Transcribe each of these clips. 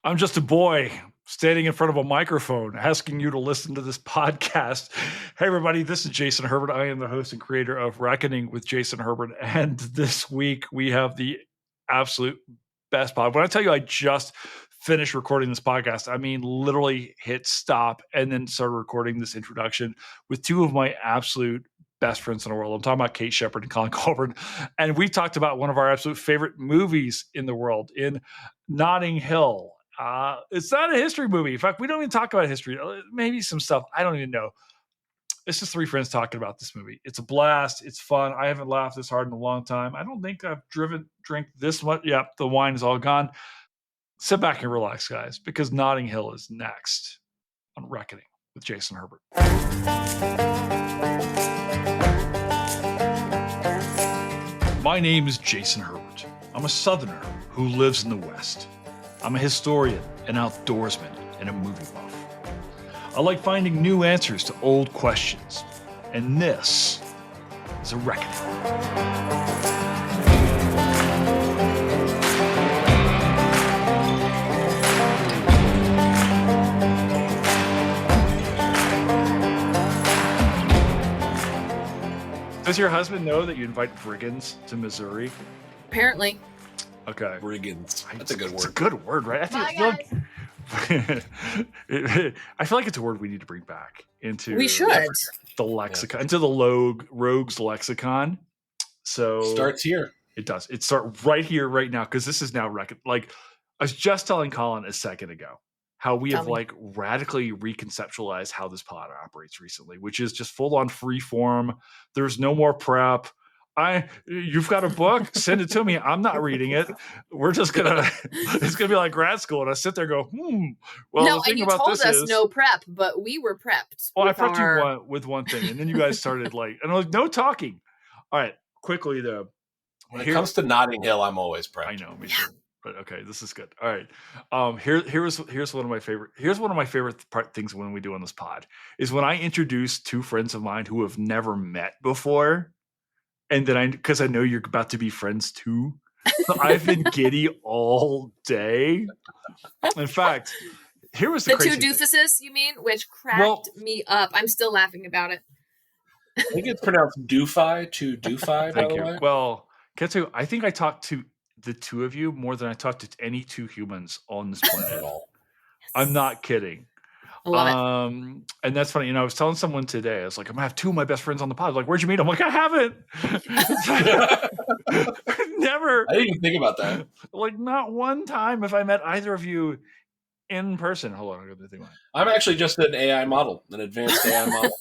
I'm just a boy standing in front of a microphone asking you to listen to this podcast. Hey, everybody, this is Jason Herbert. I am the host and creator of Reckoning with Jason Herbert. And this week we have the absolute best pod. When I tell you I just finished recording this podcast, I mean literally hit stop and then started recording this introduction with two of my absolute best friends in the world. I'm talking about Kate Sheppard and Colin Colbourn. And we talked about one of our absolute favorite movies in the world, in Notting Hill. It's not a history movie. In fact, we don't even talk about history. Maybe some stuff. I don't even know. It's just three friends talking about this movie. It's a blast. It's fun. I haven't laughed this hard in a long time. I don't think I've drank this much. Yep, the wine is all gone. Sit back and relax, guys, because Notting Hill is next on Reckoning with Jason Herbert. My name is Jason Herbert. I'm a Southerner who lives in the West. I'm a historian, an outdoorsman, and a movie buff. I like finding new answers to old questions, and this is a reckoning. Does your husband know that you invite brigands to Missouri? Apparently. Okay. Brigands. That's a good word. It's a good word, right? I feel like it's a word we need to bring back into the lexicon, into the Rogues lexicon. So starts here. It does. It starts right here, right now, because this is now like I was just telling Colin a second ago how we have like radically reconceptualized how this pod operates recently, which is just full on free form. There's no more prep. You've got a book, send it to me. I'm not reading it. We're just it's gonna be like grad school, and I sit there and go, well, no, the thing and you about told this us is, no prep, but we were prepped. Well, I prepped you with one thing, and then you guys started and I'm like, no talking. All right, quickly though. When it comes to Notting Hill, I'm always prepped. I know, me too. But okay, this is good. All right, here's one of my favorite. Here's one of my favorite things when we do on this pod is when I introduce two friends of mine who have never met before. And then because I know you're about to be friends too. So I've been giddy all day. In fact, here was the two doofuses, you mean, which cracked me up. I'm still laughing about it. I think it's pronounced doofy, to doofy, by the way. Well, can I tell you, I think I talked to the two of you more than I talked to any two humans on this planet at all. Yes. I'm not kidding. And that's funny. I was telling someone today, I was like, I'm gonna have two of my best friends on the pod. Like, where'd you meet? I'm like, I haven't. Never. I didn't even think about that. Like, not one time have I met either of you in person. Hold on, I got the thing on. I'm actually just an AI model, an advanced AI model.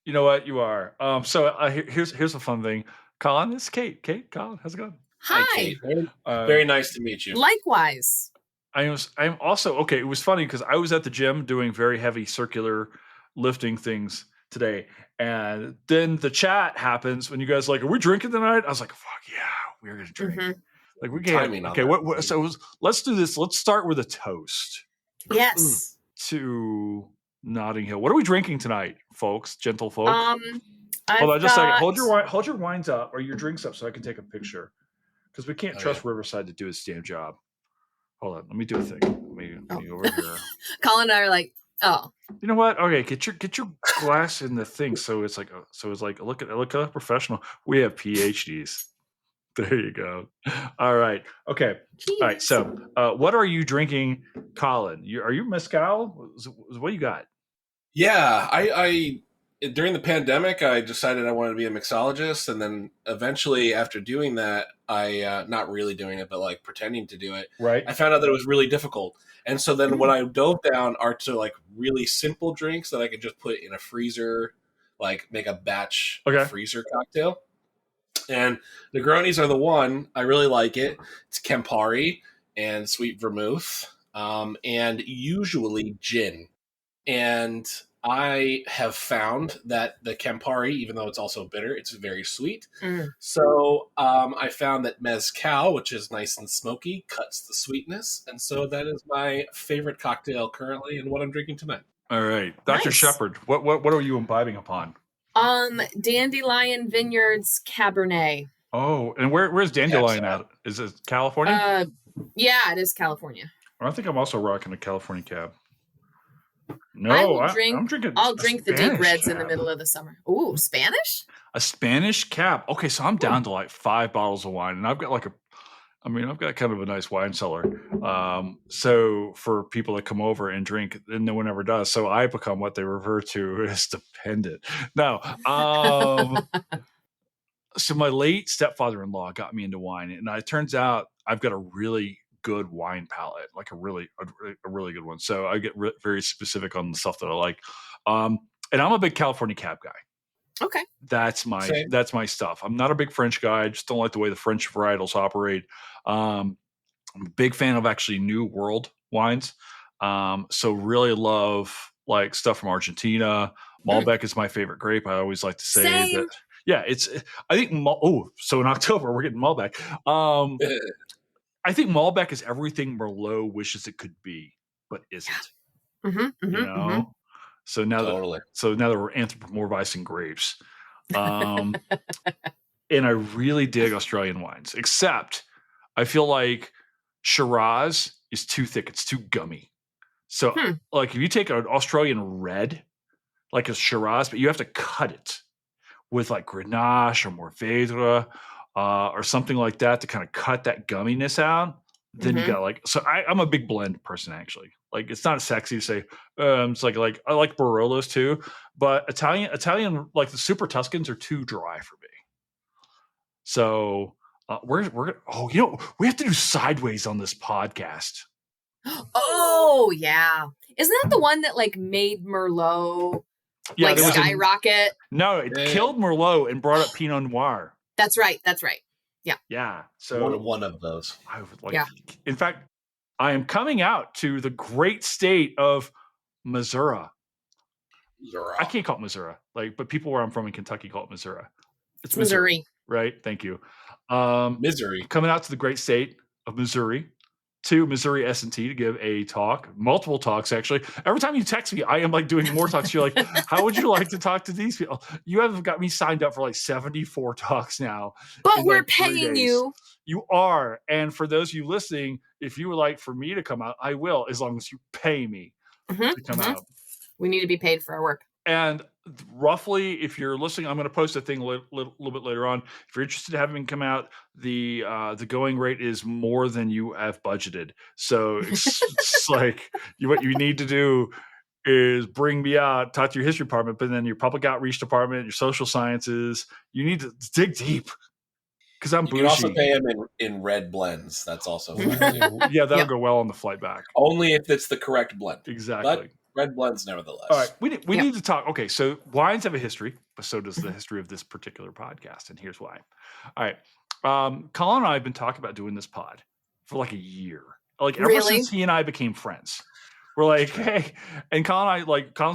You know what? You are. So here's a fun thing. Colin, this is Kate. Kate, Colin, how's it going? Hi. Kate. Very nice to meet you. Likewise. I'm also okay. It was funny because I was at the gym doing very heavy circular lifting things today, and then the chat happens when you guys are like, "Are we drinking tonight?" I was like, "Fuck yeah, we're gonna drink." Mm-hmm. Like we can't. Okay, so let's do this. Let's start with a toast. Yes. To Notting Hill. What are we drinking tonight, folks? Gentle folk. Hold on, just a second. Hold your wines up or your drinks up so I can take a picture because we can't trust Riverside to do its damn job. Hold on, let me do a thing. Let me over here. Colin and I are like, oh. You know what? Okay, get your glass in the thing. So it's like look at professional. We have PhDs. There you go. All right. Okay. Jeez. All right. So, what are you drinking, Colin? Are you mezcal? What do you got? Yeah, I during the pandemic, I decided I wanted to be a mixologist, and then eventually, after doing that, I not really doing it, but like pretending to do it. Right. I found out that it was really difficult, and so then what I dove down are to like really simple drinks that I could just put in a freezer, like make a batch freezer cocktail. And Negronis are the one. I really like it. It's Campari and sweet vermouth, and usually gin. And I have found that the Campari, even though it's also bitter, it's very sweet. So I found that mezcal, which is nice and smoky, cuts the sweetness. And so that is my favorite cocktail currently and what I'm drinking tonight. All right. Dr. Sheppard, what are you imbibing upon? Dandelion Vineyards Cabernet. Oh, and where's Dandelion at? Is it California? Yeah, it is California. I think I'm also rocking a California cab. No, I'm drinking. I'll drink the deep reds in the middle of the summer. Ooh, Spanish? A Spanish cab. Okay, so I'm down to like 5 bottles of wine, and I've got I've got kind of a nice wine cellar. So for people that come over and drink, and no one ever does, so I become what they refer to as dependent. No. So my late stepfather-in-law got me into wine, and it turns out I've got a really good wine palate, like a really good one. So I get very specific on the stuff that I like. And I'm a big California cab guy. Okay. That's my stuff. I'm not a big French guy. I just don't like the way the French varietals operate. I'm a big fan of actually New World wines. So really love like stuff from Argentina. Malbec is my favorite grape. I always like to say that. Yeah, I think. So in October we're getting Malbec. I think Malbec is everything Merlot wishes it could be, but isn't. So now that we're anthropomorphizing grapes, and I really dig Australian wines. Except I feel like Shiraz is too thick; it's too gummy. So, like, if you take an Australian red, like a Shiraz, but you have to cut it with like Grenache or Mourvèdre or something like that to kind of cut that gumminess out. Then you got I'm a big blend person actually. Like it's not sexy to say it's like I like Barolos too, but Italian like the Super Tuscans are too dry for me. So we have to do Sideways on this podcast. Oh yeah, isn't that the one that like made Merlot skyrocket? No, it killed Merlot and brought up Pinot Noir. That's right. Yeah. Yeah. So one of those. I would like. Yeah. In fact, I am coming out to the great state of Missouri. I can't call it Missouri, but people where I'm from in Kentucky call it Missouri. It's Missouri. Right. Thank you. Missouri. Coming out to the great state of Missouri, to Missouri S&T to give a talk, multiple talks actually. Every time you text me, I am like doing more talks. You're like, how would you like to talk to these people? You have got me signed up for like 74 talks now. But we're paying you. You are. And for those of you listening, if you would like for me to come out, I will, as long as you pay me to come out. We need to be paid for our work. And roughly, if you're listening, I'm going to post a thing a little bit later on. If you're interested in having me come out, the going rate is more than you have budgeted. So it's like what you need to do is bring me out, talk to your history department, but then your public outreach department, your social sciences. You need to dig deep because I'm bougie. You can also pay them in red blends. That's also fine. Yeah, that'll go well on the flight back. Only if it's the correct blend. Exactly. But red blends, nevertheless. All right, we need to talk. Okay, so wines have a history, but so does the history of this particular podcast, and here's why. All right, Colin and I have been talking about doing this pod for like a year, ever since he and I became friends. We're like, hey, and Colin's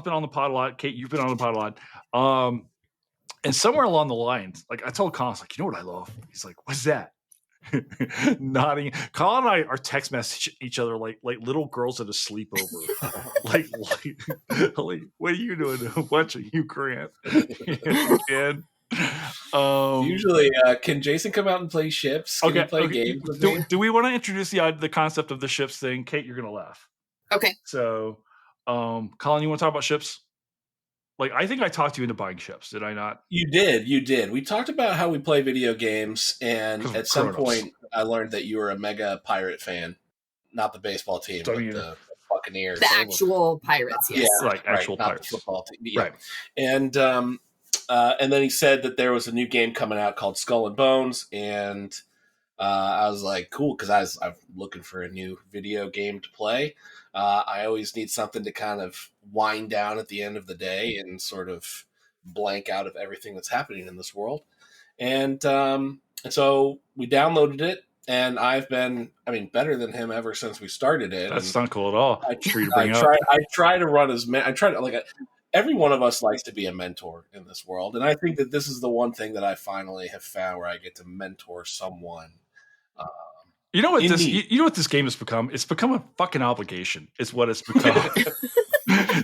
been on the pod a lot. Kate, you've been on the pod a lot. And somewhere along the lines, I told Colin, I was like, you know what I love? He's like, what's that? Nodding. Colin and I are text message each other like little girls at a sleepover. like, what are you doing? Watching you, Grant? And usually, can Jason come out and play ships? Can we play games? Do we want to introduce the concept of the ships thing? Kate, you're gonna laugh. Okay. So, Colin, you want to talk about ships? I think I talked you into buying ships, did I not? You did. We talked about how we play video games, and at some point, I learned that you were a mega pirate fan. Not the baseball team, but the Buccaneers. The actual Pirates, yes. Yeah, actual Pirates. Not the football team. Yeah. Right. And then he said that there was a new game coming out called Skull and Bones, and I was like, cool, because I'm looking for a new video game to play. I always need something to kind of wind down at the end of the day and sort of blank out of everything that's happening in this world. And so we downloaded it, and I've been, better than him ever since we started it. That's not cool at all. I try to run every one of us likes to be a mentor in this world. And I think that this is the one thing that I finally have found where I get to mentor someone. You know what this game has become? It's become a fucking obligation. Is what it's become.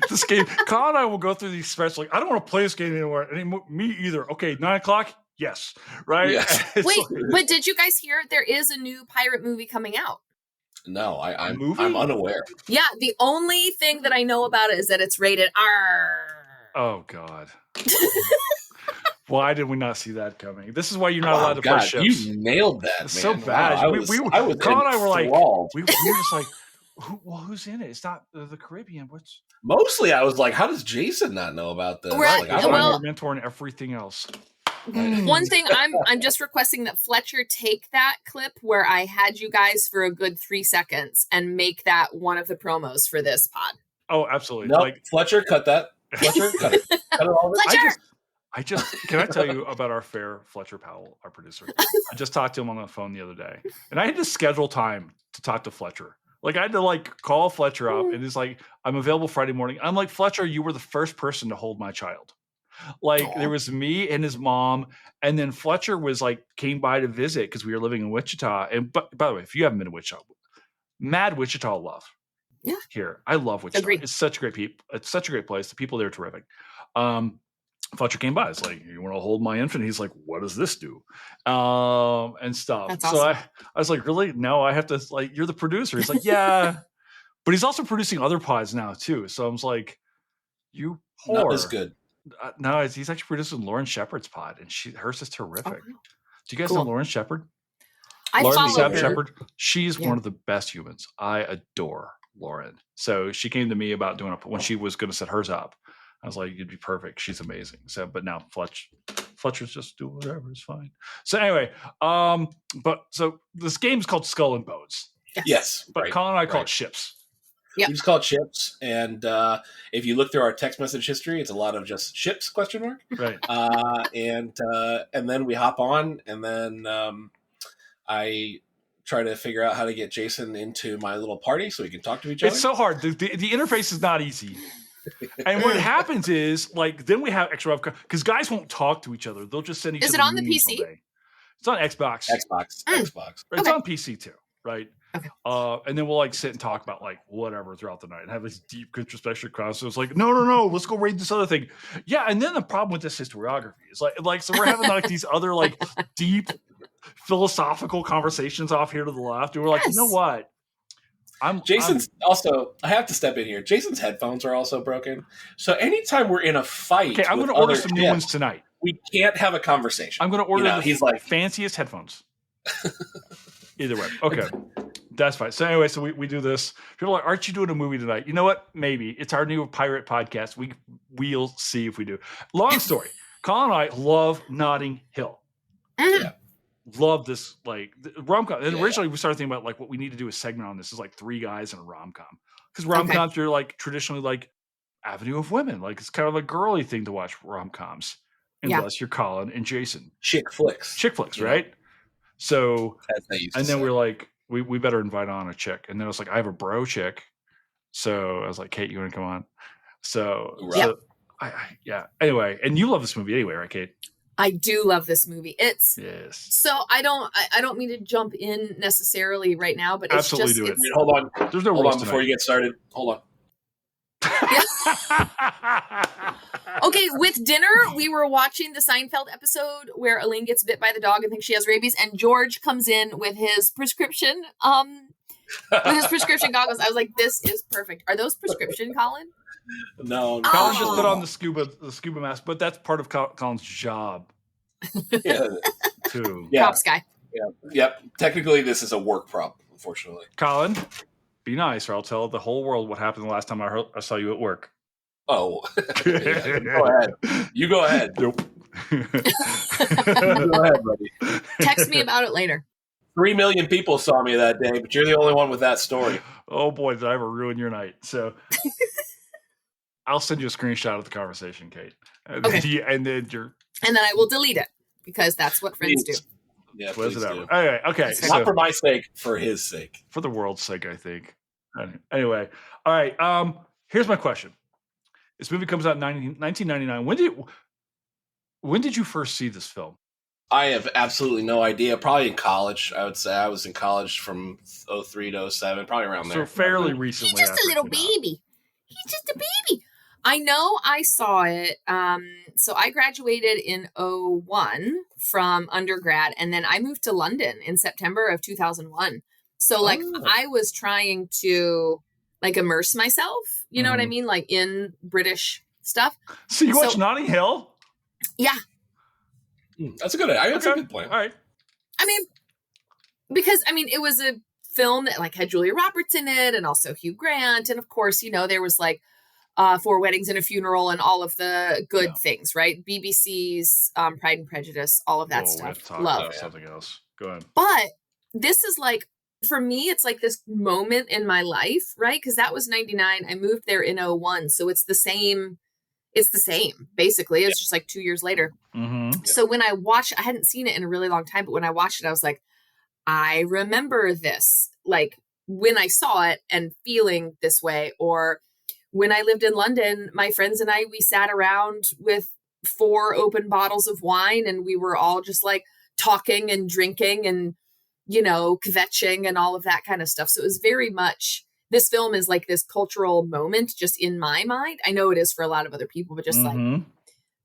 This game, Colin and I will go through these specials. I don't want to play this game anymore. Me either. Okay, 9:00. Yes, right. Yeah. Wait, but did you guys hear there is a new pirate movie coming out? No, I'm unaware. Yeah, the only thing that I know about it is that it's rated R. Oh God. Why did we not see that coming? This is why you're not allowed to play ships. You nailed that, it's man. So bad. Wow, Colin and I were like, we were just like, who's in it? It's not the Caribbean. Mostly, I was like, how does Jason not know about this? Right. Like, I'm a mentor and everything else. One thing I'm just requesting that Fletcher take that clip where I had you guys for a good 3 seconds and make that one of the promos for this pod. Oh, absolutely. No, Fletcher, cut that. Fletcher, cut it. Cut it all. Fletcher! I just can I tell you about our fair Fletcher Powell, our producer? I just talked to him on the phone the other day, and I had to schedule time to talk to Fletcher. Like I had to call Fletcher up, and he's like, "I'm available Friday morning." I'm like, "Fletcher, you were the first person to hold my child." There was me and his mom, and then Fletcher was came by to visit because we were living in Wichita. And by the way, if you haven't been to Wichita, mad Wichita love. Yeah, here I love Wichita. Agreed. It's such a great It's such a great place. The people there are terrific. Fletcher came by. It's like, you want to hold my infant? He's like, what does this do? And stuff. That's so awesome. I was like, really? No, I have to you're the producer. He's like, yeah, but he's also producing other pods now too. So I was like, you whore. Not as good. No, he's actually producing Lauren Sheppard's pod, and hers is terrific. Oh, do you guys know Lauren Sheppard? Lauren Sheppard. She's one of the best humans. I adore Lauren. So she came to me about doing when she was going to set hers up. I was like, you'd be perfect. She's amazing. So, but now Fletcher's just doing whatever. It's fine. So anyway, so this game is called Skull and Bones. Yes. But Colin and I call it Ships. Yeah. We just call it Ships. And if you look through our text message history, it's a lot of just ships, ? Right. And then we hop on, and then I try to figure out how to get Jason into my little party so we can talk to each other. It's so hard. The interface is not easy. And what happens is, then we have extra because guys won't talk to each other. They'll just send each other. Is it on the PC? It's on Xbox. Xbox. It's on PC too, right? Okay. And then we'll sit and talk about whatever throughout the night and have this deep introspection class. So it's like, no, let's go read this other thing. Yeah, and then the problem with this historiography is so we're having these other deep philosophical conversations off here to the left, and we're like, you know what? Also, I have to step in here. Jason's headphones are also broken. So anytime we're in a fight, I'm going to order some new ones tonight. We can't have a conversation. I'm going to order the fanciest headphones. Either way. Okay. That's fine. So anyway, so we do this. People are like, aren't you doing a movie tonight? You know what? Maybe. It's our new pirate podcast. We'll see if we do. Long story. Colin and I love Notting Hill. Yeah. Love this rom-com. And originally we started thinking about what we need to do a segment on this is 3 guys in a rom-com. Because rom-coms are traditionally Avenue of Women. It's kind of a girly thing to watch rom-coms. Unless you're Colin and Jason. Chick flicks, right? So and then we're like, we better invite on a chick. And then I was like, I have a bro chick. So I was like, Kate, you want to come on? So, yeah. Anyway, and you love this movie anyway, right, Kate? I do love this movie. Yes. So I don't mean to jump in necessarily right now, but it's absolutely just do it. Hold on. There's no hold rules on before you get started. Hold on. Okay, with dinner, we were watching the Seinfeld episode where Elaine gets bit by the dog and thinks she has rabies, and George comes in with his prescription goggles. I was like, this is perfect. Are those prescription, Colin? No. Colin just put on the scuba mask, but that's part of Colin's job. Yeah. Too. Yeah. Props guy. Yeah. Yep. Technically, this is a work prop, unfortunately. Colin, be nice, or I'll tell the whole world what happened the last time I saw you at work. Oh. Yeah, go ahead. You go ahead. Nope. You go ahead, buddy. Text me about it later. 3 million people saw me that day, but you're the only one with that story. Oh boy, did I ever ruin your night. So I'll send you a screenshot of the conversation, Kate. Okay. And then I will delete it because that's what friends do. Yeah, please do. Okay. Not for my sake, for his sake. For the world's sake, I think. Anyway. All right. Here's my question. This movie comes out in 1999. When did you first see this film? I have absolutely no idea. Probably in college, I would say. I was in college from 03 to 07, probably around there. So fairly recently. He's just a little baby. He's just a baby. I know I saw it. So I graduated in 01 from undergrad, and then I moved to London in September of 2001. So like I was trying to like immerse myself, you know what I mean? Like in British stuff. So you watch Notting Hill? Yeah. That's a good idea. That's a good point. All right. I mean, because it was a film that like had Julia Roberts in it and also Hugh Grant. And of course, there was like 4 Weddings and a Funeral and all of the good things, right? BBC's Pride and Prejudice, all of that stuff. Love something else. Go ahead. But this is like, for me, it's like this moment in my life, right? Because that was 99. I moved there in 01. So it's the same. It's the same, basically. It's just like 2 years later. Mm-hmm. So when I watched, I hadn't seen it in a really long time, but when I watched it, I was like, I remember this, like when I saw it and feeling this way. Or when I lived in London, my friends and I, we sat around with 4 open bottles of wine and we were all just like talking and drinking and, kvetching and all of that kind of stuff. So it was very much, this film is like this cultural moment just in my mind. I know it is for a lot of other people, but just like,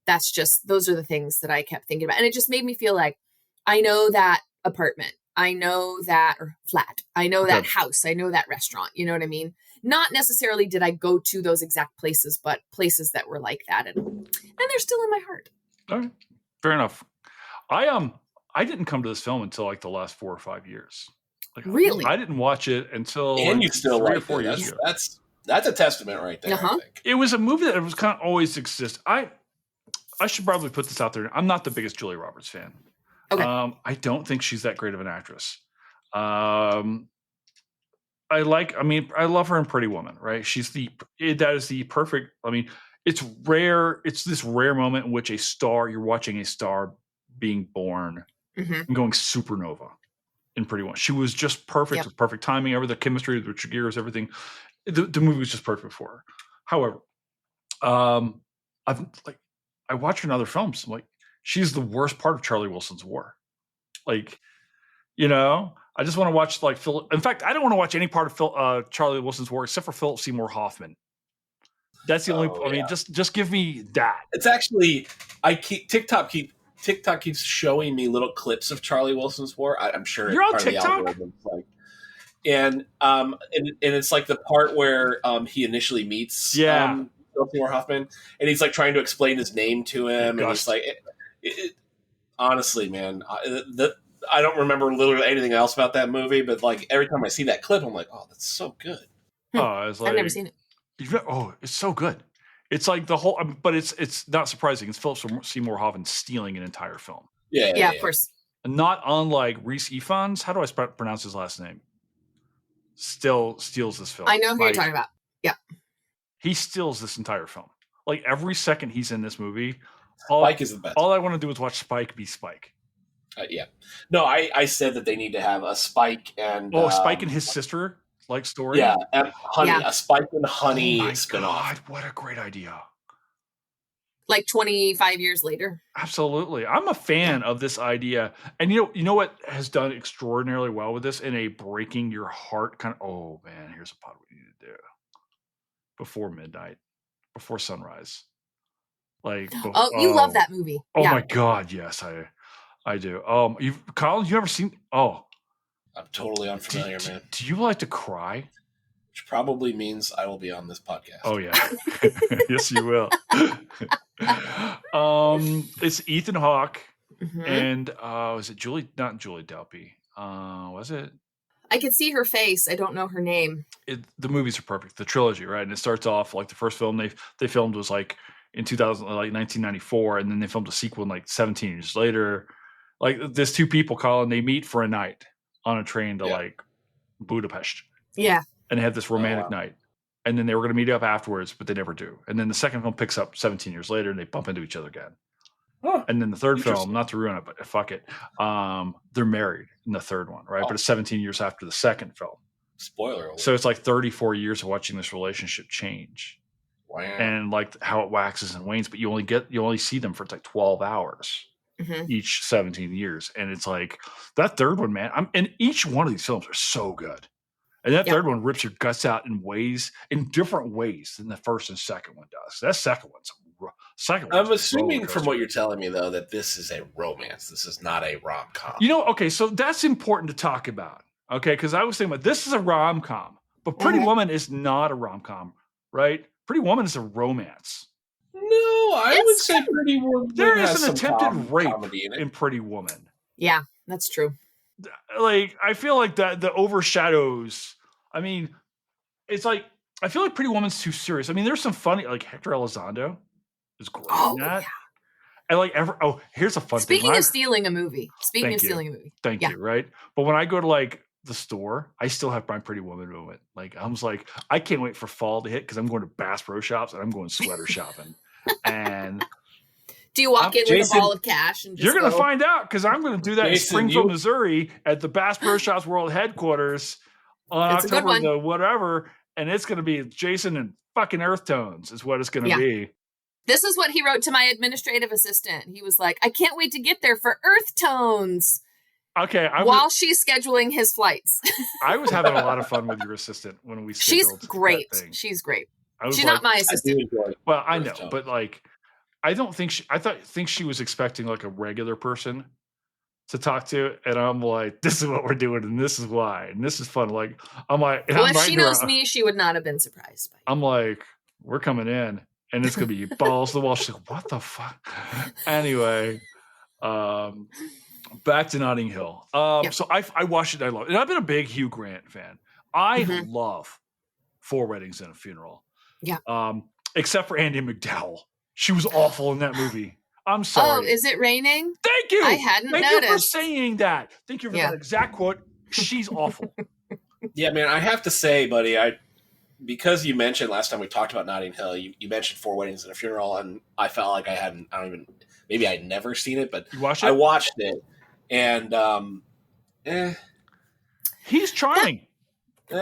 that's just, those are the things that I kept thinking about. And it just made me feel like, I know that apartment. I know that or flat. I know that house. I know that restaurant. You know what I mean? Not necessarily did I go to those exact places, but places that were like that. And they're still in my heart. All right. Fair enough. I didn't come to this film until like the last 4 or 5 years. Like, really? I didn't watch it until and you still 3 or 4 years ago. That's a testament right there. I think. It was a movie that was kind of always exist. I should probably put this out there. I'm not the biggest Julia Roberts fan. Okay. I don't think she's that great of an actress. I love her in Pretty Woman, right? That is the perfect. I mean, it's rare. It's this rare moment in which you're watching a star being born and going supernova in Pretty Woman. She was just perfect with perfect timing, the chemistry, the Richard Gere's, everything. The movie was just perfect for her. However, I watch her in other films. I'm like, she's the worst part of Charlie Wilson's War. Like, I just want to watch like Philip. In fact, I don't want to watch any part of Charlie Wilson's War except for Philip Seymour Hoffman. That's the only. I mean, just give me that. It's actually TikTok keeps showing me little clips of Charlie Wilson's War. I'm sure you're on TikTok. And it's like the part where he initially meets Philip Seymour Hoffman, and he's like trying to explain his name to him, and he's like, honestly, man, I don't remember literally anything else about that movie, but like every time I see that clip, I'm like, oh, that's so good. I've never seen it. It's so good. It's like the whole, but it's not surprising. It's Philip Seymour Hoffman stealing an entire film. Yeah, of course. Not unlike Rhys Ifans. How do I pronounce his last name? Still steals this film. I know who you're talking about. Yeah. He steals this entire film. Like every second he's in this movie. Spike is the best. All I want to do is watch Spike be Spike. Yeah. No, I said that they need to have a Spike and Spike and his sister story. Yeah, and Honey, a Spike and Honey spinoff. God, what a great idea! Like 25 years later. Absolutely, I'm a fan of this idea. And you know what has done extraordinarily well with this in a breaking your heart kind of. Oh man, here's a pod we need to do before midnight, before sunrise. Like, you love that movie. Oh my God, yes, I do. Colin, you ever seen? Oh, I'm totally unfamiliar, man. Do you like to cry? Which probably means I will be on this podcast. Oh yeah, yes you will. It's Ethan Hawke and was it Julie? Not Julie Delpy. Was it? I could see her face. I don't know her name. The movies are perfect. The trilogy, right? And it starts off like the first film they filmed was like in 1994, and then they filmed a sequel like 17 years later. Like there's 2 people, Colin, they meet for a night on a train to like Budapest. Yeah. And they have this romantic night. And then they were going to meet up afterwards, but they never do. And then the second film picks up 17 years later and they bump into each other again. Huh. And then the third film, not to ruin it, but fuck it. They're married in the third one, right? But it's 17 years after the second film. Spoiler alert. So it's like 34 years of watching this relationship change. Wow. And like how it waxes and wanes, but you only see them for like 12 hours. Each 17 years, and it's like that third one, man. And each one of these films are so good, and that third one rips your guts out in different ways than the first and second one does. That second one's I'm assuming from what you're telling me though that this is a romance. This is not a rom-com. Okay, so that's important to talk about. Okay, because I was thinking about this is a rom-com, but Pretty Woman is not a rom-com, right? Pretty Woman is a romance. No, I would say Pretty Woman there has is an some attempted rape comedy in Pretty Woman. Yeah, that's true. Like, I feel like that the overshadows. I mean, it's like I feel like Pretty Woman's too serious. I mean, there's some funny, like Hector Elizondo is great in that. Yeah. And like here's a fun thing. Speaking of stealing a movie. Thank you, right? But when I go to like the store, I still have my Pretty Woman moment. Like I was like, I can't wait for fall to hit because I'm going to Bass Pro Shops and I'm going sweater shopping. And do you walk in with a ball of cash? And just you're going to find out because I'm going to do that in Springfield, Missouri at the Bass Pro Shops World Headquarters on October the whatever. And it's going to be Jason and fucking Earth Tones is what it's going to be. This is what he wrote to my administrative assistant. He was like, I can't wait to get there for Earth Tones. Okay. While she's scheduling his flights. I was having a lot of fun with your assistant when we scheduled. She's great. She's great. She's not my assistant. Well, I know, but like, I don't think think she was expecting like a regular person to talk to. And I'm like, this is what we're doing. And this is why. And this is fun. Like, I'm like, if she knows me, she would not have been surprised by it. I'm like, we're coming in and it's going to be balls to the wall. She's like, what the fuck? Anyway, back to Notting Hill. So I watched it. I love it. And I've been a big Hugh Grant fan. I love Four Weddings and a Funeral. Yeah. Except for Andie MacDowell. She was awful in that movie. I'm sorry. Oh, is it raining? Thank you. I hadn't noticed. Thank you for saying that. Thank you for that exact quote. She's awful. Yeah, man, I have to say, buddy, because you mentioned last time we talked about Notting Hill, you mentioned Four Weddings and a Funeral, and I felt like maybe I'd never seen it, but you watched it? I watched it, and he's charming. But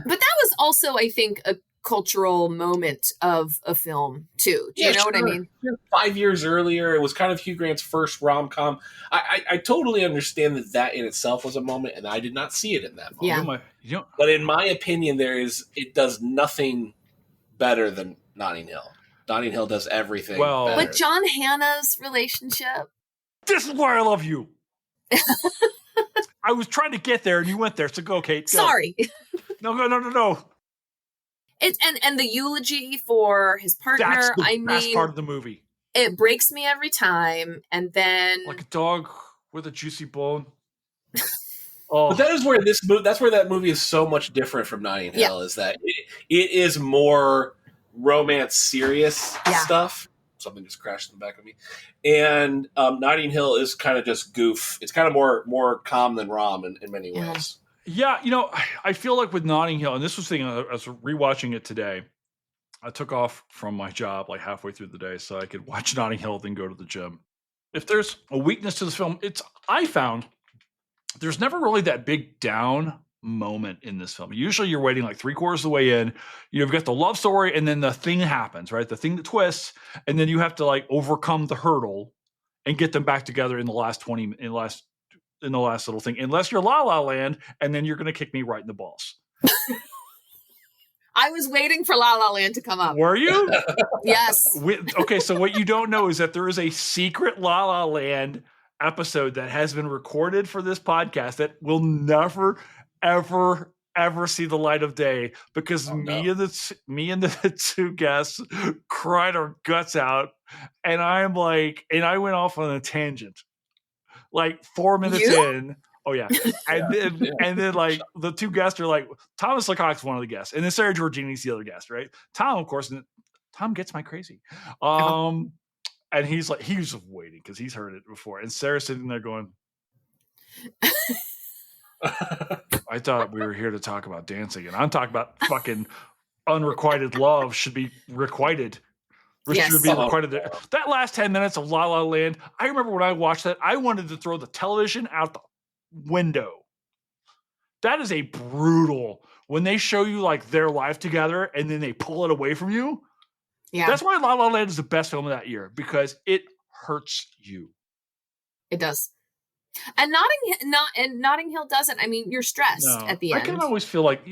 that was also, I think, a cultural moment of a film too. Do you know what I mean? 5 years earlier, it was kind of Hugh Grant's first rom-com. I totally understand that in itself was a moment, and I did not see it in that moment. Yeah. But in my opinion, it does nothing better than Notting Hill. Notting Hill does everything better. But John Hannah's relationship. This is why I love you. I was trying to get there, and you went there. So go, Kate. Go. Sorry. No. And the eulogy for his partner. That's the best part of the movie. It breaks me every time, and then like a dog with a juicy bone. But that is where that's where that movie is so much different from Notting Hill. Is that it is more romance, serious stuff. Something just crashed in the back of me, and Notting Hill is kind of just goof. It's kind of more calm than rom in many ways. Yeah, I feel like with Notting Hill, and this was the thing, I was rewatching it today. I took off from my job like halfway through the day so I could watch Notting Hill, then go to the gym. If there's a weakness to this film, I found there's never really that big down moment in this film. Usually you're waiting like 3/4 of the way in. You've got the love story, and then the thing happens, right? The thing that twists, and then you have to like overcome the hurdle and get them back together in the last little thing, unless you're La La Land, and then you're going to kick me right in the balls. I was waiting for La La Land to come up. Were you? Yes. Okay, so what you don't know is that there is a secret La La Land episode that has been recorded for this podcast that will never, ever, ever see the light of day because me and the two guests cried our guts out, and I went off on a tangent. Like 4 minutes in. Oh yeah. And then like the two guests are like, Thomas Lecoq's one of the guests. And then Sarah Georgini's the other guest, right? Tom, of course, Tom gets my crazy. And he's waiting because he's heard it before. And Sarah's sitting there going, I thought we were here to talk about dancing. And I'm talking about fucking unrequited love should be requited. Should be requited. That last 10 minutes of La La Land, I remember when I watched that, I wanted to throw the television out the window. That is a brutal, when they show you like their life together and then they pull it away from you. Yeah. That's why La La Land is the best film of that year, because it hurts you. It does. And Notting Hill doesn't. I mean, you're stressed at the end. I can always feel like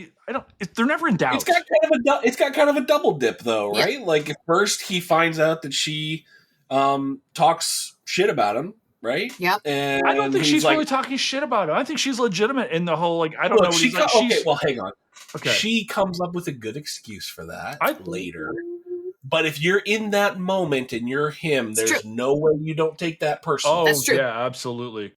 they're never in doubt. It's got kind of a double dip though, right? Yeah. Like at first he finds out that she talks shit about him, right? Yep. And I don't think she's really talking shit about him. I think she's legitimate in the whole, like, I don't know what he's like. Okay, well, hang on. Okay. She comes up with a good excuse for that later. But if you're in that moment and you're him, there's no way you don't take that personally. Oh, that's true. Yeah, absolutely.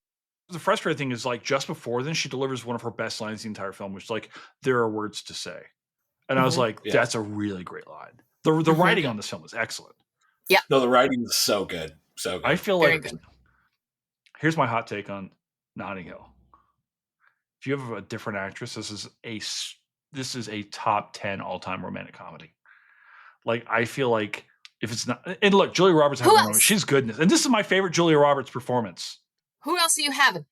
The frustrating thing is, like, just before then, she delivers one of her best lines the entire film, which is like, there are words to say. And I was like, that's a really great line. The writing on this film is excellent. Yeah. No, the writing is so good. So good. I feel Very like, good. Here's my hot take on Notting Hill. If you have a different actress, this is a top 10 all-time romantic comedy. Like, I feel like if it's not, and look, Julia Roberts has a moment. She's good in this. And this is my favorite Julia Roberts performance. Who else are you having?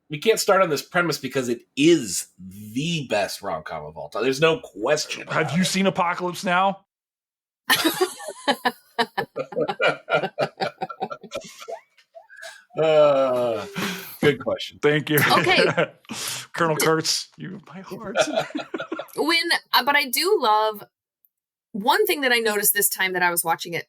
We can't start on this premise because it is the best rom-com of all time. There's no question. Have you seen Apocalypse Now? Good question. Thank you. Okay. Colonel Kurtz, you have my heart. But I do love one thing that I noticed this time that I was watching it.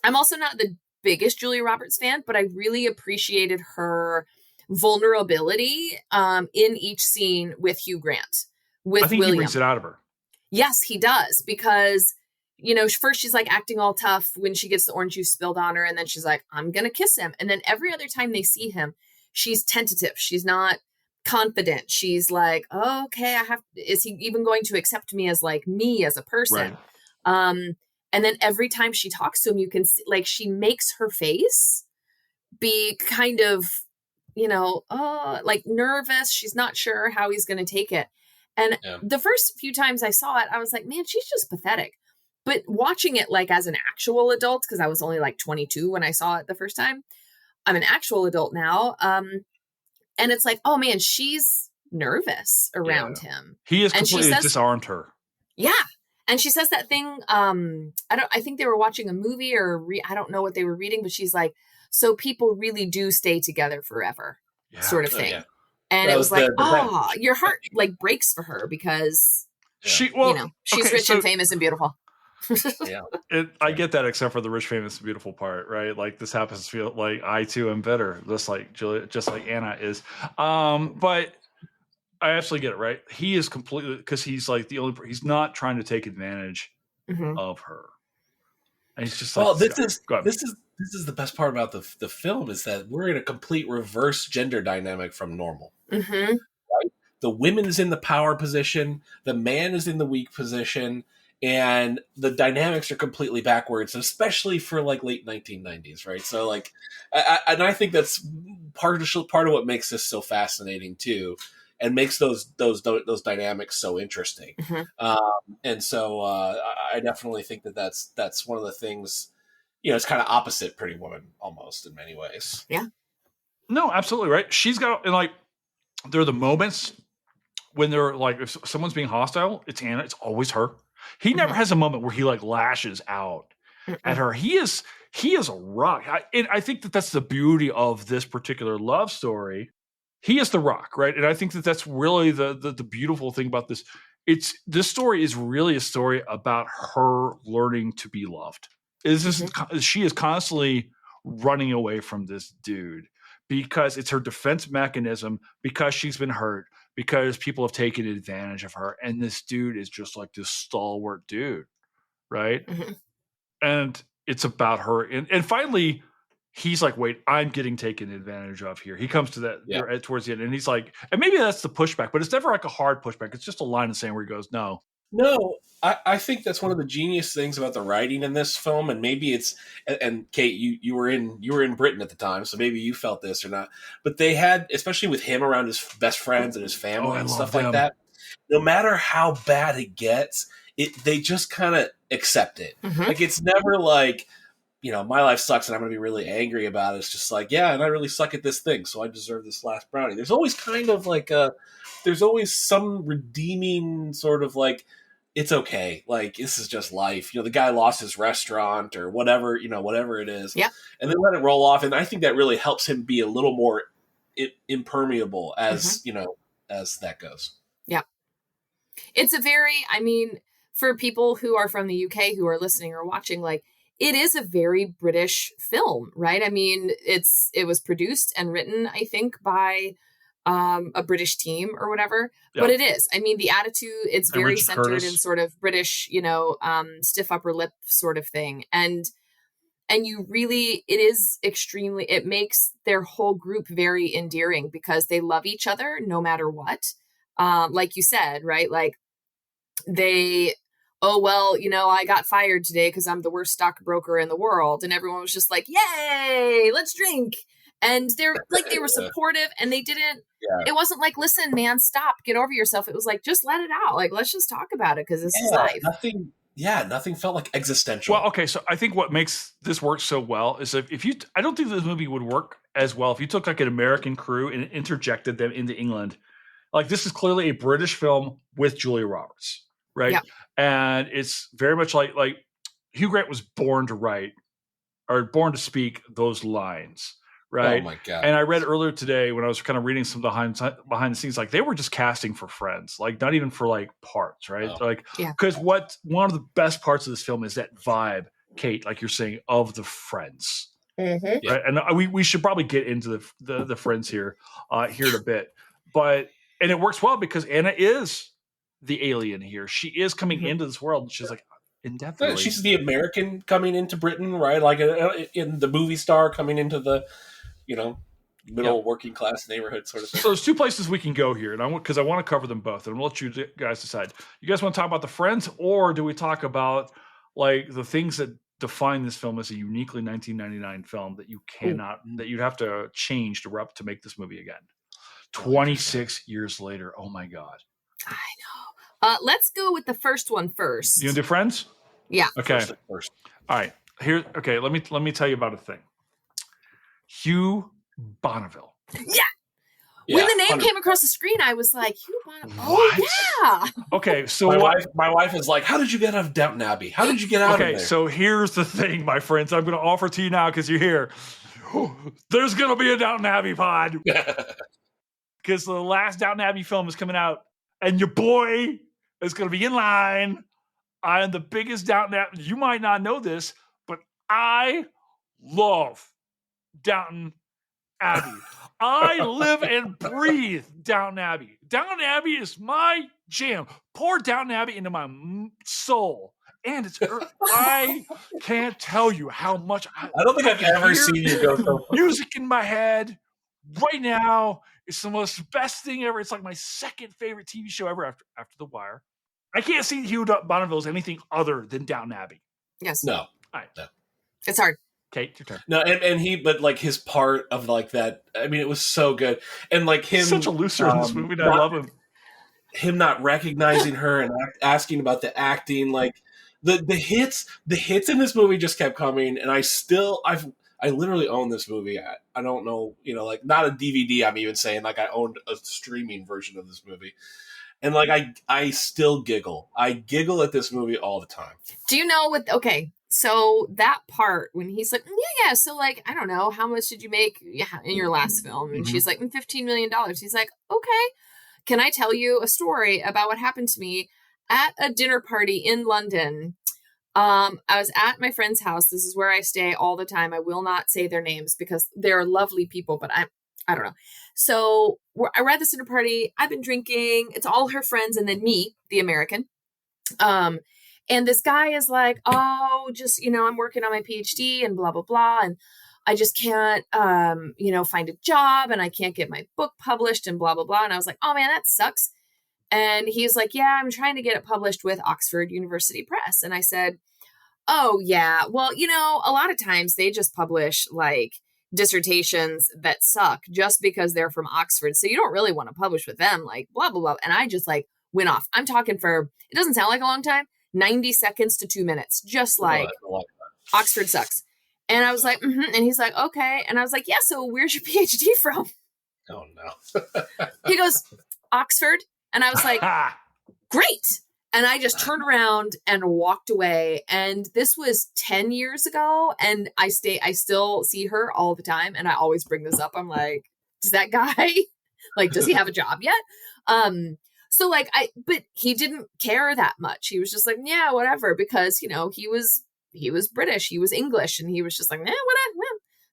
I'm also not the biggest Julia Roberts fan, but I really appreciated her vulnerability in each scene with Hugh Grant, with I think William. He brings it out of her. Yes, he does, because, you know, first she's like acting all tough when she gets the orange juice spilled on her, and then she's like, I'm gonna kiss him. And then every other time they see him, she's tentative. She's not confident. She's like, oh, okay, is he even going to accept me as a person? Right. And then every time she talks to him, you can see, like, she makes her face be kind of, you know, like nervous. She's not sure how he's going to take it. And the first few times I saw it, I was like, man, she's just pathetic. But watching it like as an actual adult, because I was only like 22 when I saw it the first time, I'm an actual adult now. And it's like, oh man, she's nervous around him. He has completely disarmed her. Yeah. And she says that thing, I think they were watching a movie or I don't know what they were reading, but she's like, so people really do stay together forever, sort of thing. Yeah. And it was like, your heart like breaks for her because she's rich and famous and beautiful. I get that, except for the rich, famous, and beautiful part, right? Like, this happens to feel like I too am bitter, just like Julia, just like Anna is. But I absolutely get it, right? He is completely, because he's like he's not trying to take advantage of her. And he's just like, well, this is the best part about the film, is that we're in a complete reverse gender dynamic from normal. Mm-hmm. Right? The woman is in the power position, the man is in the weak position, and the dynamics are completely backwards, especially for like late 1990s, right? So like, I think that's part of what makes this so fascinating too, and makes those dynamics so interesting. Mm-hmm. And so I definitely think that's one of the things. You know, it's kind of opposite Pretty Woman almost in many ways. Yeah. No, absolutely right. She's got, and like, there are the moments when they're like, if someone's being hostile, it's Anna. It's always her. He never has a moment where he like lashes out at her. He is a rock. I think that's the beauty of this particular love story. He is the rock, right? And I think that's really the beautiful thing about this. This story is really a story about her learning to be loved. She is constantly running away from this dude because it's her defense mechanism, because she's been hurt, because people have taken advantage of her, and this dude is just like this stalwart dude, right? Mm-hmm. And it's about her, and finally he's like, wait, I'm getting taken advantage of here. He comes to that towards the end, and he's like, and maybe that's the pushback, but it's never like a hard pushback. It's just a line of saying where he goes, no, I think that's one of the genius things about the writing in this film, and maybe it's, and Kate, you were in Britain at the time, so maybe you felt this or not, but they had, especially with him around his best friends and his family and stuff like that, no matter how bad it gets, they just kind of accept it. Mm-hmm. Like, it's never like, you know, my life sucks and I'm going to be really angry about it. It's just like, yeah, and I really suck at this thing, so I deserve this last brownie. There's always kind of like there's always some redeeming sort of like, it's okay. Like, this is just life. You know, the guy lost his restaurant or whatever, you know, whatever it is. Yeah. And then let it roll off. And I think that really helps him be a little more impermeable as, you know, as that goes. Yeah. It's for people who are from the UK who are listening or watching, like, it is a very British film, right? I mean, it was produced and written, I think, by a British team or whatever, but it is. I mean, the attitude, it's very Richard centered Curtis. in sort of British, stiff upper lip sort of thing. And you really, it makes their whole group very endearing because they love each other no matter what. Like you said, right? Like oh, well, I got fired today because I'm the worst stockbroker in the world. And everyone was just like, yay, let's drink. And they were supportive, and they didn't, it wasn't like, listen, man, stop, get over yourself. It was like, just let it out. Like, let's just talk about it because this is life. Nothing felt like existential. Well, okay, so I think what makes this work so well is I don't think this movie would work as well if you took like an American crew and interjected them into England. Like, this is clearly a British film with Julia Roberts, right? Yeah. And it's very much like Hugh Grant was born to write or born to speak those lines. Right. Oh my God. And I read earlier today when I was kind of reading some behind the scenes, like they were just casting for friends, like not even for like parts. Right. Oh. Like, because one of the best parts of this film is that vibe, Kate, like you're saying, of the friends. Mm-hmm. Right? And we should probably get into the friends here in a bit. But it works well because Anna is the alien here. She is coming into this world and she's like, indefinitely. She's the American coming into Britain, right? Like in the movie star coming into the, middle working class neighborhood sort of thing. So there's two places we can go here, and I want to cover them both, and I'm gonna let you guys decide. You guys want to talk about the friends, or do we talk about like the things that define this film as a uniquely 1999 film that you cannot, that you'd have to change to make this movie again? 26 years later, oh my God! I know. Let's go with the first one first. You gonna do Friends? Yeah. Okay. First. All right. Okay. Let me tell you about a thing. Hugh Bonneville. Yeah. When the name 100%. Came across the screen, I was like, Hugh Bonneville. Oh, yeah. Okay, so my wife is like, how did you get out of Downton Abbey? How did you get out of there? Okay, so here's the thing, my friends. I'm going to offer to you now because you're here. There's going to be a Downton Abbey pod. Because the last Downton Abbey film is coming out, and your boy is going to be in line. I am the biggest Downton Abbey. You might not know this, but I love Downton Abbey. I live and breathe Downton Abbey. Downton Abbey is my jam. Pour Downton Abbey into my soul. And it's I can't tell you how much I don't think I've ever seen you go so music in my head right now. It's the most best thing ever. It's like my second favorite TV show ever after The Wire. I can't see Hugh Bonneville as anything other than Downton Abbey. Yes. No. All right. No. It's hard. Kate, your turn. No, but like his part of like that, I mean, it was so good. And like him. He's such a loser in this movie, and I love him. Him not recognizing her and asking about the acting, like the hits in this movie just kept coming. And I literally own this movie. I don't know, like not a DVD. I'm even saying like I owned a streaming version of this movie. And like, I still giggle. I giggle at this movie all the time. Do you know what, okay. So that part when he's like, yeah. So like, I don't know, how much did you make in your last film? And she's like, $15 million. He's like, okay. Can I tell you a story about what happened to me at a dinner party in London? I was at my friend's house. This is where I stay all the time. I will not say their names because they're lovely people, but I don't know. So we're at this dinner party. I've been drinking. It's all her friends and then me, the American. And this guy is like, oh, just, I'm working on my PhD and blah, blah, blah. And I just can't, find a job and I can't get my book published and blah, blah, blah. And I was like, oh man, that sucks. And he's like, yeah, I'm trying to get it published with Oxford University Press. And I said, oh yeah, well, a lot of times they just publish like dissertations that suck just because they're from Oxford. So you don't really want to publish with them, like blah, blah, blah. And I just like went off. I'm talking for, it doesn't sound like a long time. 90 seconds to 2 minutes, just like Oxford sucks. And I was like, and he's like, okay. And I was like, yeah, so where's your PhD from? Oh no. He goes, Oxford. And I was like, great. And I just turned around and walked away. And this was 10 years ago. And I still see her all the time. And I always bring this up. I'm like, does that guy, like, does he have a job yet? So like but he didn't care that much. He was just like, yeah, whatever. Because, he was he was British, he was English, and he was just like,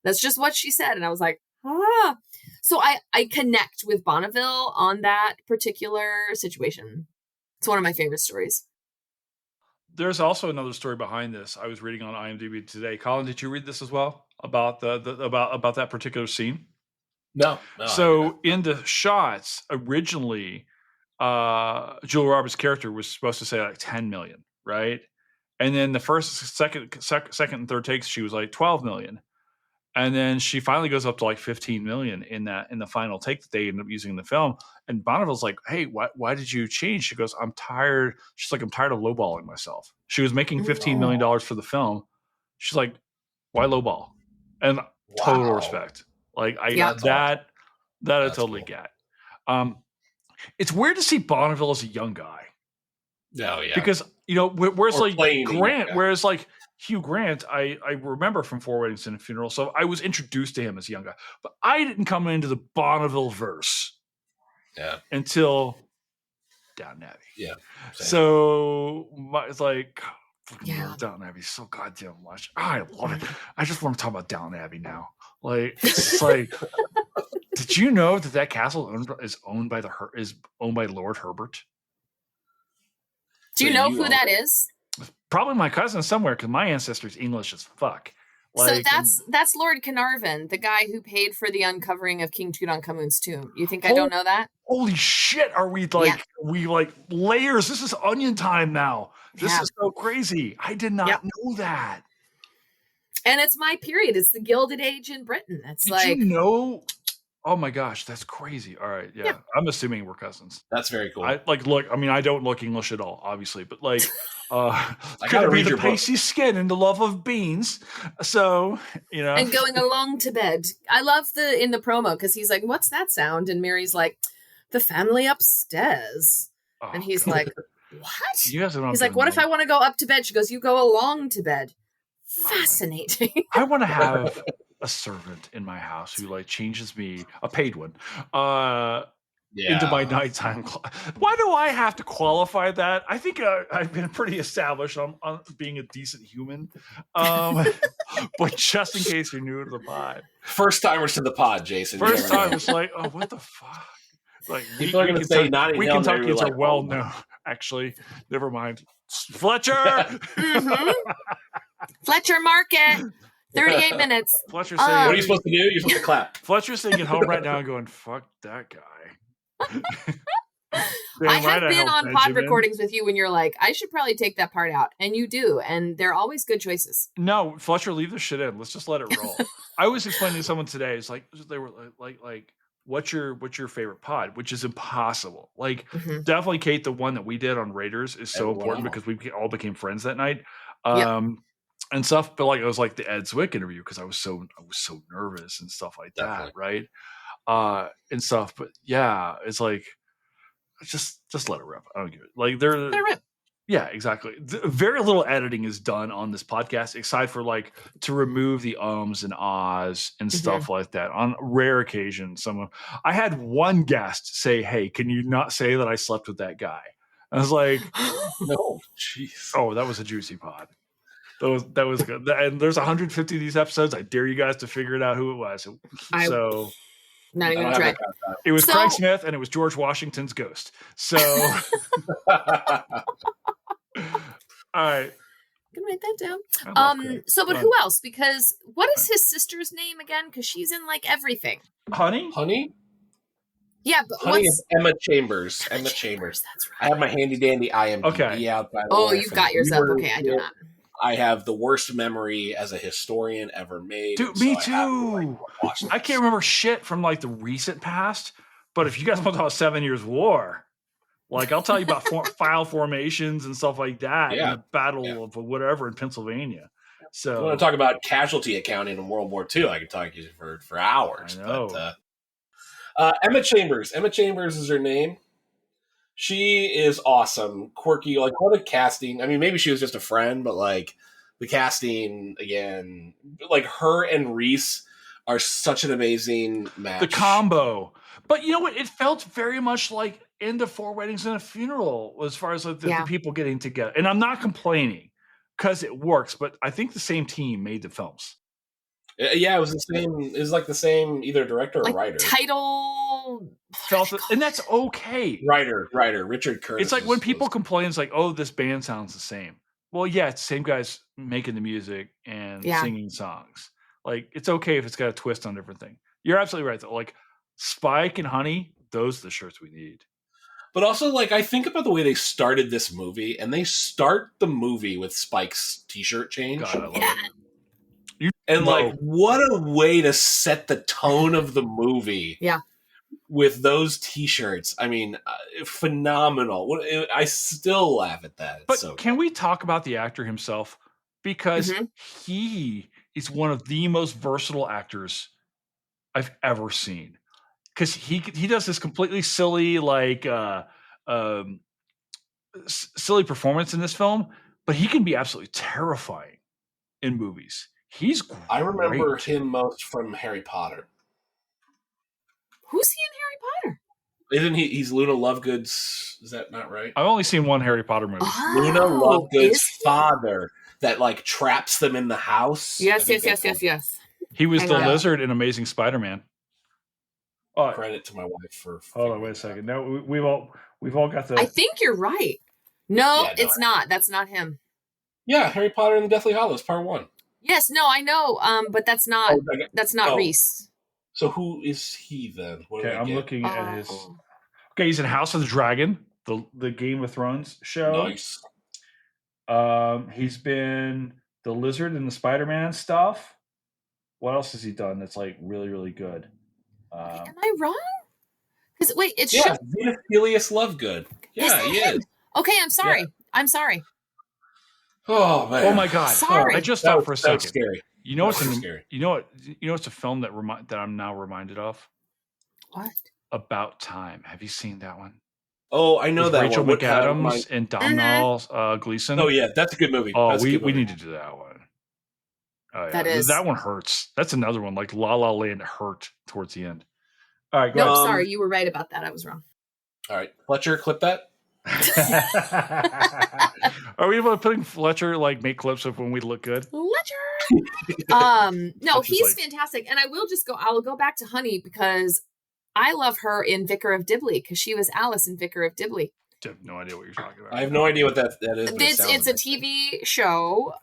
that's just what she said. And I was like, ah. So I connect with Bonneville on that particular situation. It's one of my favorite stories. There's also another story behind this. I was reading on IMDb today. Colin, did you read this as well about about that particular scene? No. So in the shots originally, Julia Roberts' character was supposed to say like 10 million, right? And then the second, and third takes, she was like 12 million. And then she finally goes up to like 15 million in the final take that they ended up using in the film. And Bonneville's like, hey, why did you change? She goes, I'm tired. She's like, I'm tired of lowballing myself. She was making $15 million for the film. She's like, why lowball? And total respect. Like that I totally get. It's weird to see Bonneville as a young guy. Oh yeah. Because, whereas like Grant, whereas like Hugh Grant, I remember from Four Weddings and a Funeral, so I was introduced to him as a young guy. But I didn't come into the Bonneville verse until Downton Abbey. Yeah. Same. So it's like, Downton Abbey so goddamn much. I love it. I just want to talk about Downton Abbey now. Like, it's like, did you know that castle is owned by Lord Herbert? Do you know who that is? Probably my cousin somewhere, because my ancestor's English as fuck. Like, so that's Lord Carnarvon, the guy who paid for the uncovering of King Tutankhamun's tomb. You think I don't know that? Holy shit! Are we like we like layers? This is onion time now. This is so crazy. I did not know that. And it's my period. It's the Gilded Age in Britain. It's Did you know? Oh my gosh, that's crazy. All right, yeah. I'm assuming we're cousins. That's very cool. I don't look English at all, obviously, but like, I gotta read the pasty skin and the love of beans. So, and going along to bed. I love in the promo because he's like, "What's that sound?" And Mary's like, "The family upstairs." And he's like, "What?" He's like, "What if I want to go up to bed?" She goes, "You go along to bed." Fascinating. I want to have a servant in my house who like changes me, a paid one, into my nighttime. Why do I have to qualify that? I think I've been pretty established on being a decent human. But just in case you're new to the pod, first timers to the pod, Jason. First time it's like, oh, what the fuck? Like people are going to say we Kentuckians are well known. Actually, never mind. Fletcher. Fletcher Market. 38 minutes. Fletcher saying, what are you supposed to do? You're supposed to clap. Fletcher's sitting at home right now and going, fuck that guy. I have been on pod recordings with you when you're like, I should probably take that part out. And you do. And they're always good choices. No, Fletcher, leave this shit in. Let's just let it roll. I was explaining to someone today, it's like, they were like, what's your favorite pod? Which is impossible. Like, definitely, Kate, the one that we did on Raiders is so important because we all became friends that night. And stuff, but like it was like the Ed Zwick interview because I was so nervous and stuff like that, right? And stuff, but yeah, it's like just let it rip. I don't give it. Like let it rip. Yeah, exactly. Very little editing is done on this podcast, aside for like to remove the ums and ahs and stuff like that. On rare occasions, I had one guest say, "Hey, can you not say that I slept with that guy?" I was like, "No, jeez." Oh, that was a juicy pod. That was good. And there's 150 of these episodes. I dare you guys to figure it out who it was. Not even try. It was Craig Smith and it was George Washington's ghost. So all right. I'm gonna write that down. But who else? Because what is his sister's name again? Because she's in like everything. Honey? Yeah, but Honey is Emma Chambers. Emma Chambers. That's right. I have my handy dandy IMDb out by the way. You've got yours up. Okay, I do not. I have the worst memory as a historian ever made. Dude, me too. I can't remember shit from like the recent past, but if you guys want to talk about 7 Years War, like I'll tell you about file formations and stuff like that. Yeah. And the Battle of whatever in Pennsylvania. So I want to talk about casualty accounting in World War II. I could talk to you for hours. I know. But, Emma Chambers. Emma Chambers is her name. She is awesome, quirky. Like, what a casting! I mean, maybe she was just a friend, but like the casting again, like her and Reese are such an amazing match. The combo, but you know what? It felt very much like End of Four Weddings and a Funeral as far as like the people getting together. And I'm not complaining because it works. But I think the same team made the films. Yeah, it was the same. It was like the same either director or writer. Title, and that's okay. Writer, Richard Curtis. It's like when people complain, it's like, oh, this band sounds the same. Well, yeah, it's the same guys making the music and singing songs. Like, it's okay if it's got a twist on different thing. You're absolutely right, though. Like, Spike and Honey, those are the shirts we need. But also, like, I think about the way they started this movie, and they start the movie with Spike's T-shirt change. God, I love it. And, like, what a way to set the tone of the movie. Yeah. With those T-shirts. I mean, phenomenal. I still laugh at that. But can we talk about the actor himself? Because he is one of the most versatile actors I've ever seen. Because he does this completely silly, like, silly performance in this film, but he can be absolutely terrifying in movies. He's great. I remember him most from Harry Potter. Who's he in Harry Potter? Isn't he? He's Luna Lovegood's. Is that not right? I've only seen one Harry Potter movie. Oh, Luna Lovegood's father that like traps them in the house. Yes. He was the lizard in Amazing Spider-Man. Credit to my wife for. Hold on, wait a second. No, we've all got the. I think you're right. No, it's not. That's not him. Yeah, Harry Potter and the Deathly Hallows, Part 1. Yes, no, I know. But that's not. That's not Reese. So who is he then? Okay, I'm looking at his. Okay, he's in House of the Dragon, the Game of Thrones show. Nice. He's been the lizard in the Spider-Man stuff. What else has he done that's like really, really good? Am I wrong? Because wait, it's Xenophilius Lovegood. Yeah, he is. Okay, I'm sorry. Yeah. I'm sorry. Oh man! Oh my God! Sorry. I just thought for a second. Scary. You know what's scary. You know what's a film that I'm now reminded of? What? About Time. Have you seen that one? Oh, I know that Rachel one. McAdams and Domhnall Gleeson. Oh yeah, that's a good movie. Oh, we need to do that one. Oh, yeah. That one hurts. That's another one. Like La La Land hurt towards the end. All right, go. No, sorry, you were right about that. I was wrong. All right, Fletcher, clip that. Are we able to put in Fletcher make clips of when we look good? Fletcher. No, he's fantastic, and I'll go back to Honey because I love her in Vicar of Dibley because she was Alice in Vicar of Dibley. I have no idea what you're talking about. I have no idea what that is. It's a TV show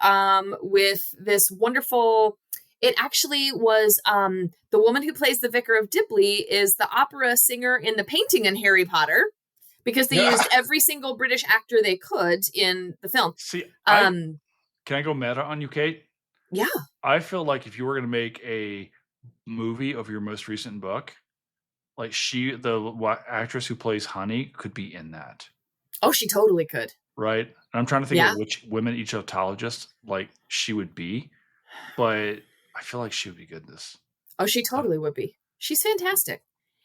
with this wonderful. It actually was the woman who plays the Vicar of Dibley is the opera singer in the painting in Harry Potter because they used every single British actor they could in the film. See, can I go meta on you, Kate? Yeah. I feel like if you were going to make a movie of your most recent book, like the actress who plays Honey could be in that. Oh, she totally could. Right. And I'm trying to think of which women Egyptologist she would be, but I feel like she would be good in this. Oh, she totally would be. She's fantastic.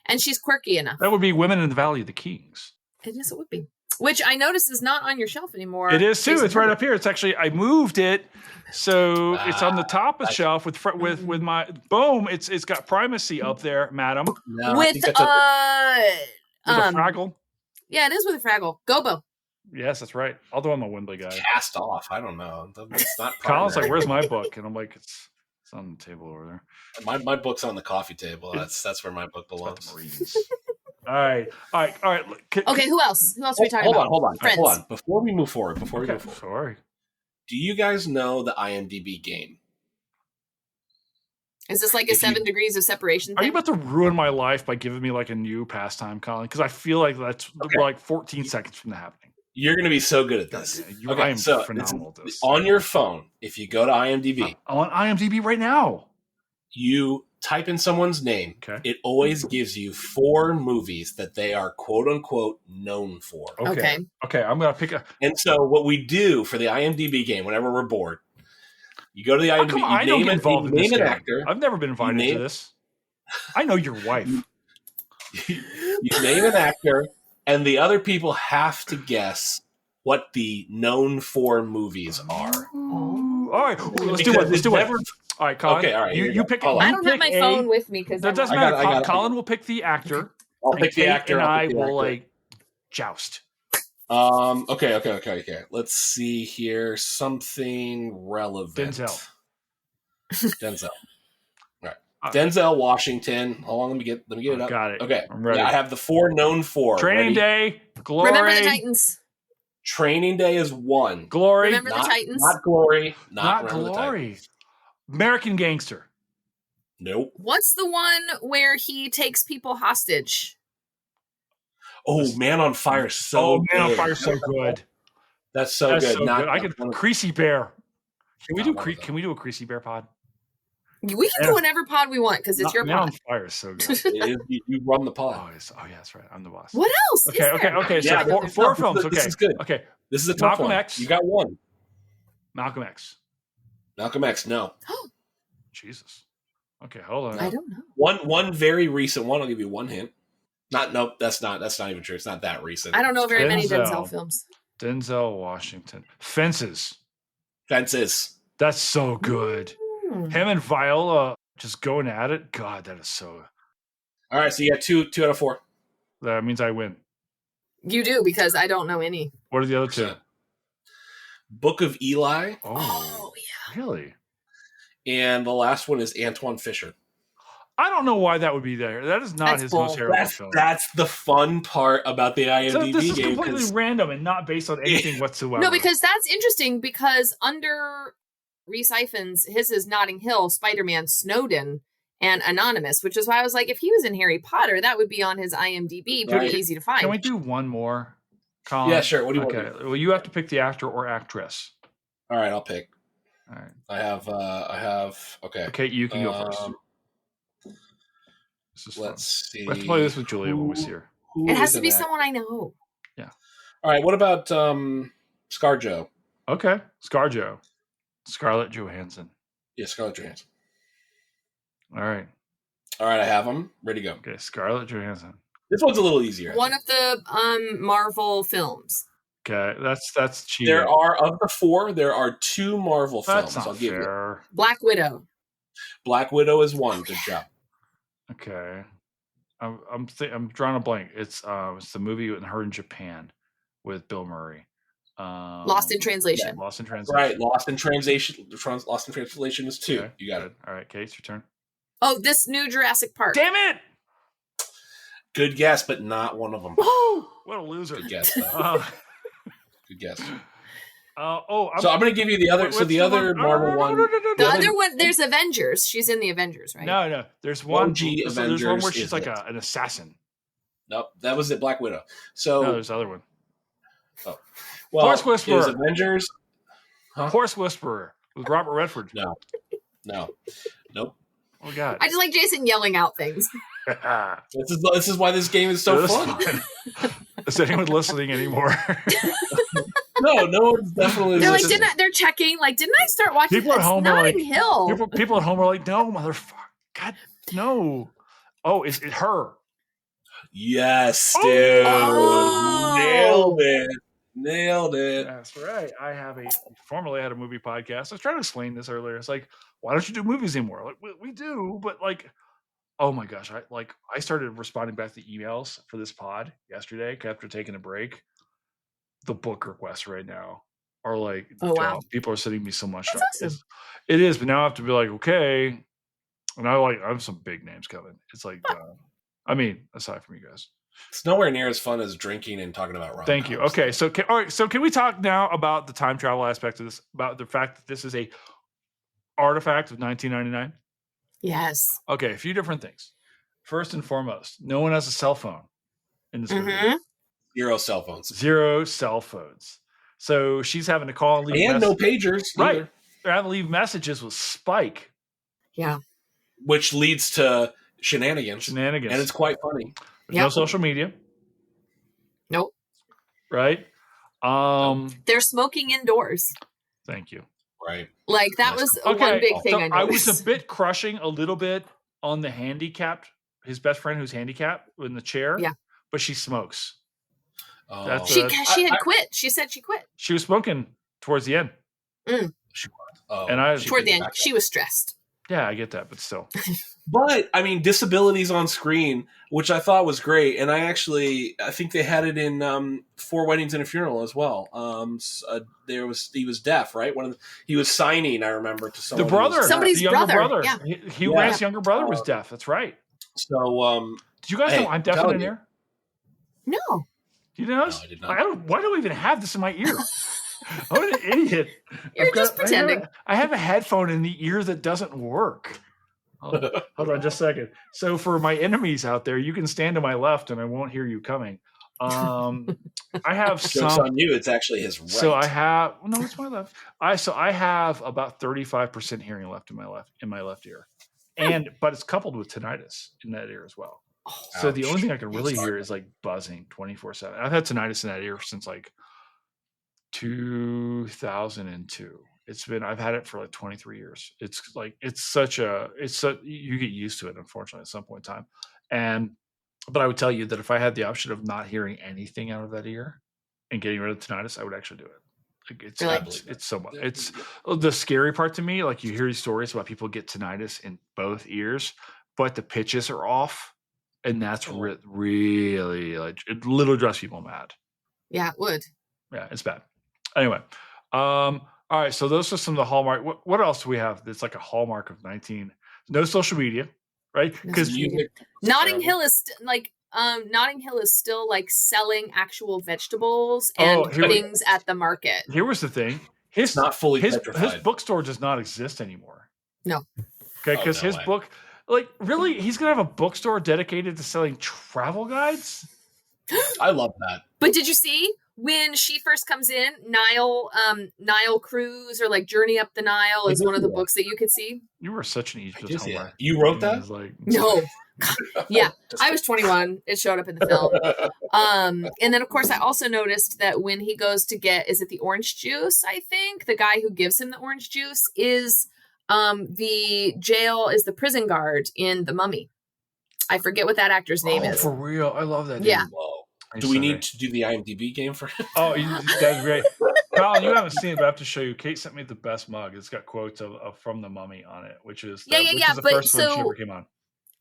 And she's quirky enough. That would be Women in the Valley of the Kings. Yes, it would be. Which I noticed is not on your shelf anymore. It is too. It's right up here. It's actually, I moved it. So it's on the top of the shelf with my boom. It's got primacy up there, madam. No, with a Fraggle. Yeah, it is with a Fraggle. Gobo. Yes, that's right. Although I'm a Wembley guy. Cast off. I don't know. It's not. Colin's like, "Where's my book?" And I'm like, "It's on the table over there." My book's on the coffee table. That's where my book belongs. All right. Okay, who else? Who else are we talking about? Hold on. Before we move forward. Sorry. Do you guys know the IMDb game? Is this like a 7 degrees of separation thing? Are you about to ruin my life by giving me a new pastime, Colin? Because I feel like that's 14 seconds from the happening. You're going to be so good at this. I am phenomenal at this. On your phone, if you go to IMDb. I'm on IMDb right now. You type in someone's name. Okay. It always gives you 4 movies that they are quote unquote known for. Okay. I'm going to pick a. And so what we do for the IMDb game, whenever we're bored, you go to the IMDb. I don't get involved in this game. Actor. I've never been invited to this. I know your wife. You name an actor, and the other people have to guess what the known for movies are. All right, let's do it. All right, Colin. Okay, all right. You pick. I don't have my phone with me because that doesn't matter. Colin will pick the actor. I'll pick the actor. And I will joust. Okay. Let's see here. Something relevant. Denzel. Right. Denzel Washington. Hold on, let me get it up. Got it. Okay. I'm ready. Yeah, I have the 4 known for. Training Day, Glory. Remember the Titans. Training Day is 1. Glory. Remember the Titans. Not Glory. Not Remember Glory. The Titans. American Gangster. Nope. What's the one where he takes people hostage? Oh, Man on Fire is so good. Man on Fire is so good. That's so good. So good. I could Creasy Bear. Can we do a Creasy Bear pod? We can do whatever pod we want because it's your Man pod. on Fire is so good. You run the pod. Oh, yeah, that's right. I'm the boss. What else? Okay. So yeah, four films. This is good. Okay. This is a tough Malcolm one. X. You got 1. Malcolm X. Malcolm X. No. Jesus. Okay, hold on. I don't know. One very recent one. I'll give you 1 hint. Nope. That's not even true. It's not that recent. I don't know very many Denzel films. Denzel Washington. Fences. That's so good. Him and Viola just going at it. God, that is so. All right, so you got 2 out of 4. That means I win. You do, because I don't know any. What are the other 2? Book of Eli. Oh yeah. Really? And the last one is Antoine Fisher. I don't know why that would be there. That is not his most terrible film. That's the fun part about the IMDb game. This is completely random and not based on anything whatsoever. No, because that's interesting because under Rhys Ifans, his is Notting Hill, Spider-Man, Snowden, and Anonymous, which is why I was like, if he was in Harry Potter, that would be on his IMDb. Pretty easy to find. Can we do one more, Colin? Yeah, sure. What do you want? Well, you have to pick the actor or actress. All right, I'll pick. All right. I have. Okay. Okay, you can go first. Let's see. We have to play this with Julia when we see her. It has to be someone I know. Yeah. All right. What about ScarJo? Okay, ScarJo. Scarlett Johansson. Yeah, Scarlett Johansson. All right, I have them ready to go. Okay, Scarlett Johansson. This one's a little easier. One of the Marvel films. Okay, that's cheating. There are of the 4. There are 2 Marvel films. I'll give you. Black Widow. Black Widow is 1. Good job. Okay, I'm drawing a blank. It's the movie with her in Japan with Bill Murray. Lost in Translation. Yeah, Lost in Translation. Right, Lost in Translation. Lost in Translation is 2. Okay. You got it. All right, Kate, it's your turn. Oh, this new Jurassic Park. Damn it! Good guess, but not one of them. What a loser! Good guess. Good guess. So I'm going to give you the other. So the other Marvel one. The other one, there's Avengers. She's in the Avengers, right? No. There's one. OG Avengers. There's one where she's like an assassin. Nope, that was it. Black Widow. So no, there's the other one. Oh, well, Horse Whisperer. Is Avengers. Huh? Horse Whisperer with Robert Redford. No. Nope. Oh God! I just like Jason yelling out things. This is why this game is so fun. Is anyone listening anymore? No one's definitely. They're listening. like, they're checking. Like, didn't I start watching? People at home are like, Hill. People at home are like, no, motherfucker, God, no. Oh, is it her? Yes, dude. Oh. Nailed it. That's right. Formerly had a movie podcast. I was trying to explain this earlier. It's like, why don't you do movies anymore? Like we do, but like, oh my gosh, I started responding back to emails for this pod yesterday after taking a break. The book requests right now are like, wow. People are sending me so much stuff. Awesome. It is, but now I have to be like, okay. And I have some big names coming. It's like, aside from you guys. It's nowhere near as fun as drinking and talking about romcoms. Thank you. Okay, so can we talk now about the time travel aspect of this, about the fact that this is a artifact of 1999? Yes. Okay, a few different things. First and foremost, no one has a cell phone in this movie. 0 cell phones. 0 cell phones. So she's having to call and leave no pagers. Right. Either. They're having to leave messages with Spike. Yeah. Which leads to shenanigans. And it's quite funny. There's no social media. Nope. Right? They're smoking indoors. Thank you. Right. Like that was one big thing I noticed. I was a bit crushing a little bit on the handicapped, his best friend who's handicapped in the chair. Yeah. But she smokes. She had quit. She said she quit. She was smoking towards the end. Mm. She was. And toward the end, she was stressed. Yeah, I get that, but still. But I mean, disabilities on screen, which I thought was great, and I think they had it in 4 Weddings and a Funeral as well. He was deaf, right? He was signing. I remember to someone. The brother, somebody's the younger brother. Yeah. Hugh Grant's younger brother was deaf. That's right. So, did you guys know I'm deaf in an ear? No. You know? No, I did not. Why do I even have this in my ear? I'm an idiot. You're just pretending. I have a headphone in the ear that doesn't work. Hold on just a second. So for my enemies out there, you can stand to my left and I won't hear you coming. I have Joke's on you. It's actually his right. So it's my left. I have about 35% hearing left in my left ear, but it's coupled with tinnitus in that ear as well. So the only thing I can really hear is like buzzing 24/7. I've had tinnitus in that ear since like 2002. I've had it for like 23 years. It's like, you get used to it, unfortunately, at some point in time. But I would tell you that if I had the option of not hearing anything out of that ear and getting rid of tinnitus, I would actually do it. Like it's so much. It's the scary part to me. Like you hear these stories about people get tinnitus in both ears, but the pitches are off. And that's really like, it literally drives people mad. Yeah, it would. Yeah, it's bad. Anyway, all right. So those are some of the hallmark. What else do we have? That's like a hallmark of 19. No social media, right? Because Notting Hill is Notting Hill is still like selling actual vegetables and things at the market. Here was the thing: his bookstore does not exist anymore. No. Okay, because his book. Like, really? He's going to have a bookstore dedicated to selling travel guides? I love that. But did you see when she first comes in, Nile Cruise or like Journey Up the Nile is one of the books that you could see? You were such an Egyptian. Yeah. You wrote that? No. Yeah. I was 21. It showed up in the film. And then, of course, I also noticed that when he goes to get, is it the orange juice, I think? The guy who gives him the orange juice is... the prison guard in The Mummy. I forget what that actor's name is. For real. I love that. Yeah. Do we need to do the IMDb game for him? Oh, that's great. Colin, you haven't seen it, but I have to show you. Kate sent me the best mug. It's got quotes of from The Mummy on it, which is the first one she ever came on.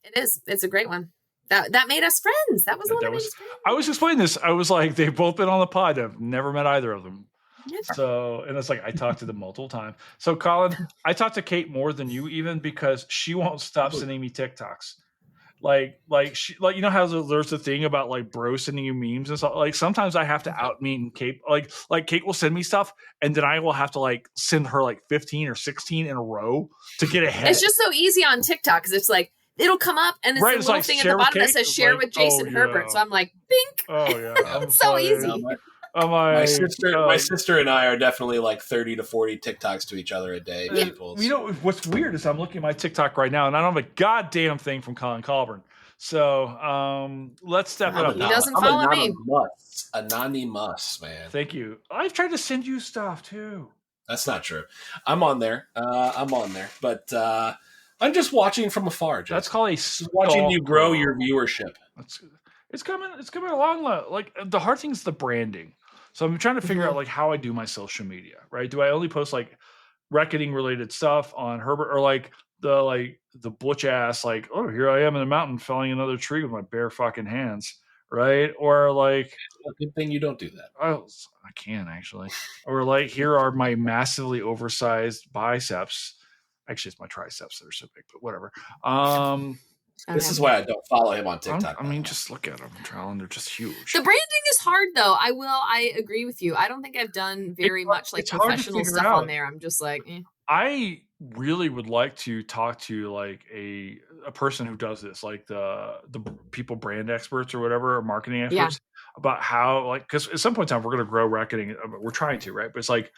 It is. It's a great one. That made us friends. That was the one that made us friends. I was explaining this. I was like, they've both been on the pod. I've never met either of them. So, and it's like I talked to them multiple times. So, Colin, I talked to Kate more than you even because she won't stop sending me TikToks. Like you know how there's a thing about like bro sending you memes and stuff. Like sometimes I have to out-meme Kate. Like Kate will send me stuff, and then I will have to like send her like 15 or 16 in a row to get ahead. It's just so easy on TikTok because it's like it'll come up and it's a little thing at the bottom that says "Share with Jason Herbert." So I'm like, bink. Oh yeah, it's so easy. Yeah. My sister and I are definitely like 30 to 40 TikToks to each other a day. People. You know what's weird is I'm looking at my TikTok right now and I don't have a goddamn thing from Colin Colbourn. So let's step it up. He doesn't follow me. Anonymous, man. Thank you. I've tried to send you stuff too. That's not true. I'm on there. But I'm just watching from afar. Just. That's called watching you grow your viewership. It's coming along. Like the hard thing is the branding. So I'm trying to figure out like how I do my social media, right? Do I only post like reckoning related stuff on Herbert or like the butch ass, like, oh, here I am in the mountain felling another tree with my bare fucking hands, right? Or like, it's a good thing you don't do that. Oh, I can actually. Or like, here are my massively oversized biceps. Actually, it's my triceps that are so big, but whatever. This is why I don't follow him on TikTok. I mean, just look at them, Trellin. They're just huge. The branding is hard, though. I agree with you. I don't think I've done very much like professional stuff on there. I'm just like, I really would like to talk to like a person who does this, like the people brand experts or whatever, or marketing experts, about how, like, because at some point in time we're going to grow reckoning. We're trying to, right? But it's like,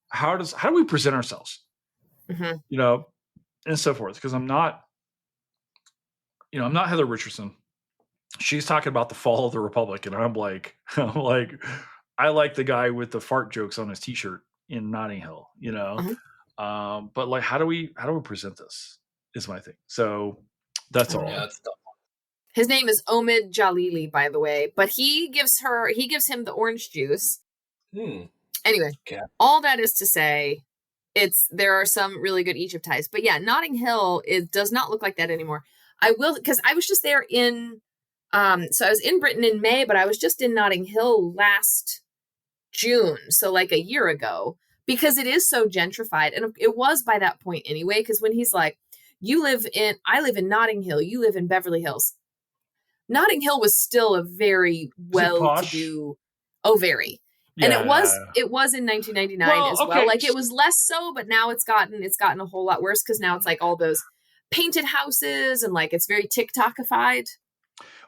how do we present ourselves? Mm-hmm. You know, and so forth. Because I'm not Heather Richardson. She's talking about the fall of the Republic, and I'm like, I like the guy with the fart jokes on his T-shirt in Notting Hill, you know. Mm-hmm. But like, how do we present this? Is my thing. So that's all. Yeah, that's tough. His name is Omid Jalili, by the way, but he gives him the orange juice. Anyway, all that is to say, there are some really good Egypt ties. But yeah, Notting Hill, it does not look like that anymore. I will, because I was just there so I was in Britain in May, but I was just in Notting Hill last June, so like a year ago, because it is so gentrified. And it was by that point anyway, because when he's like, I live in Notting Hill, you live in Beverly Hills. Notting Hill was still a very well-to-do, very. Yeah. And it was in 1999 well. Like it was less so, but now it's gotten a whole lot worse because now it's like all those painted houses and like it's very TikTokified.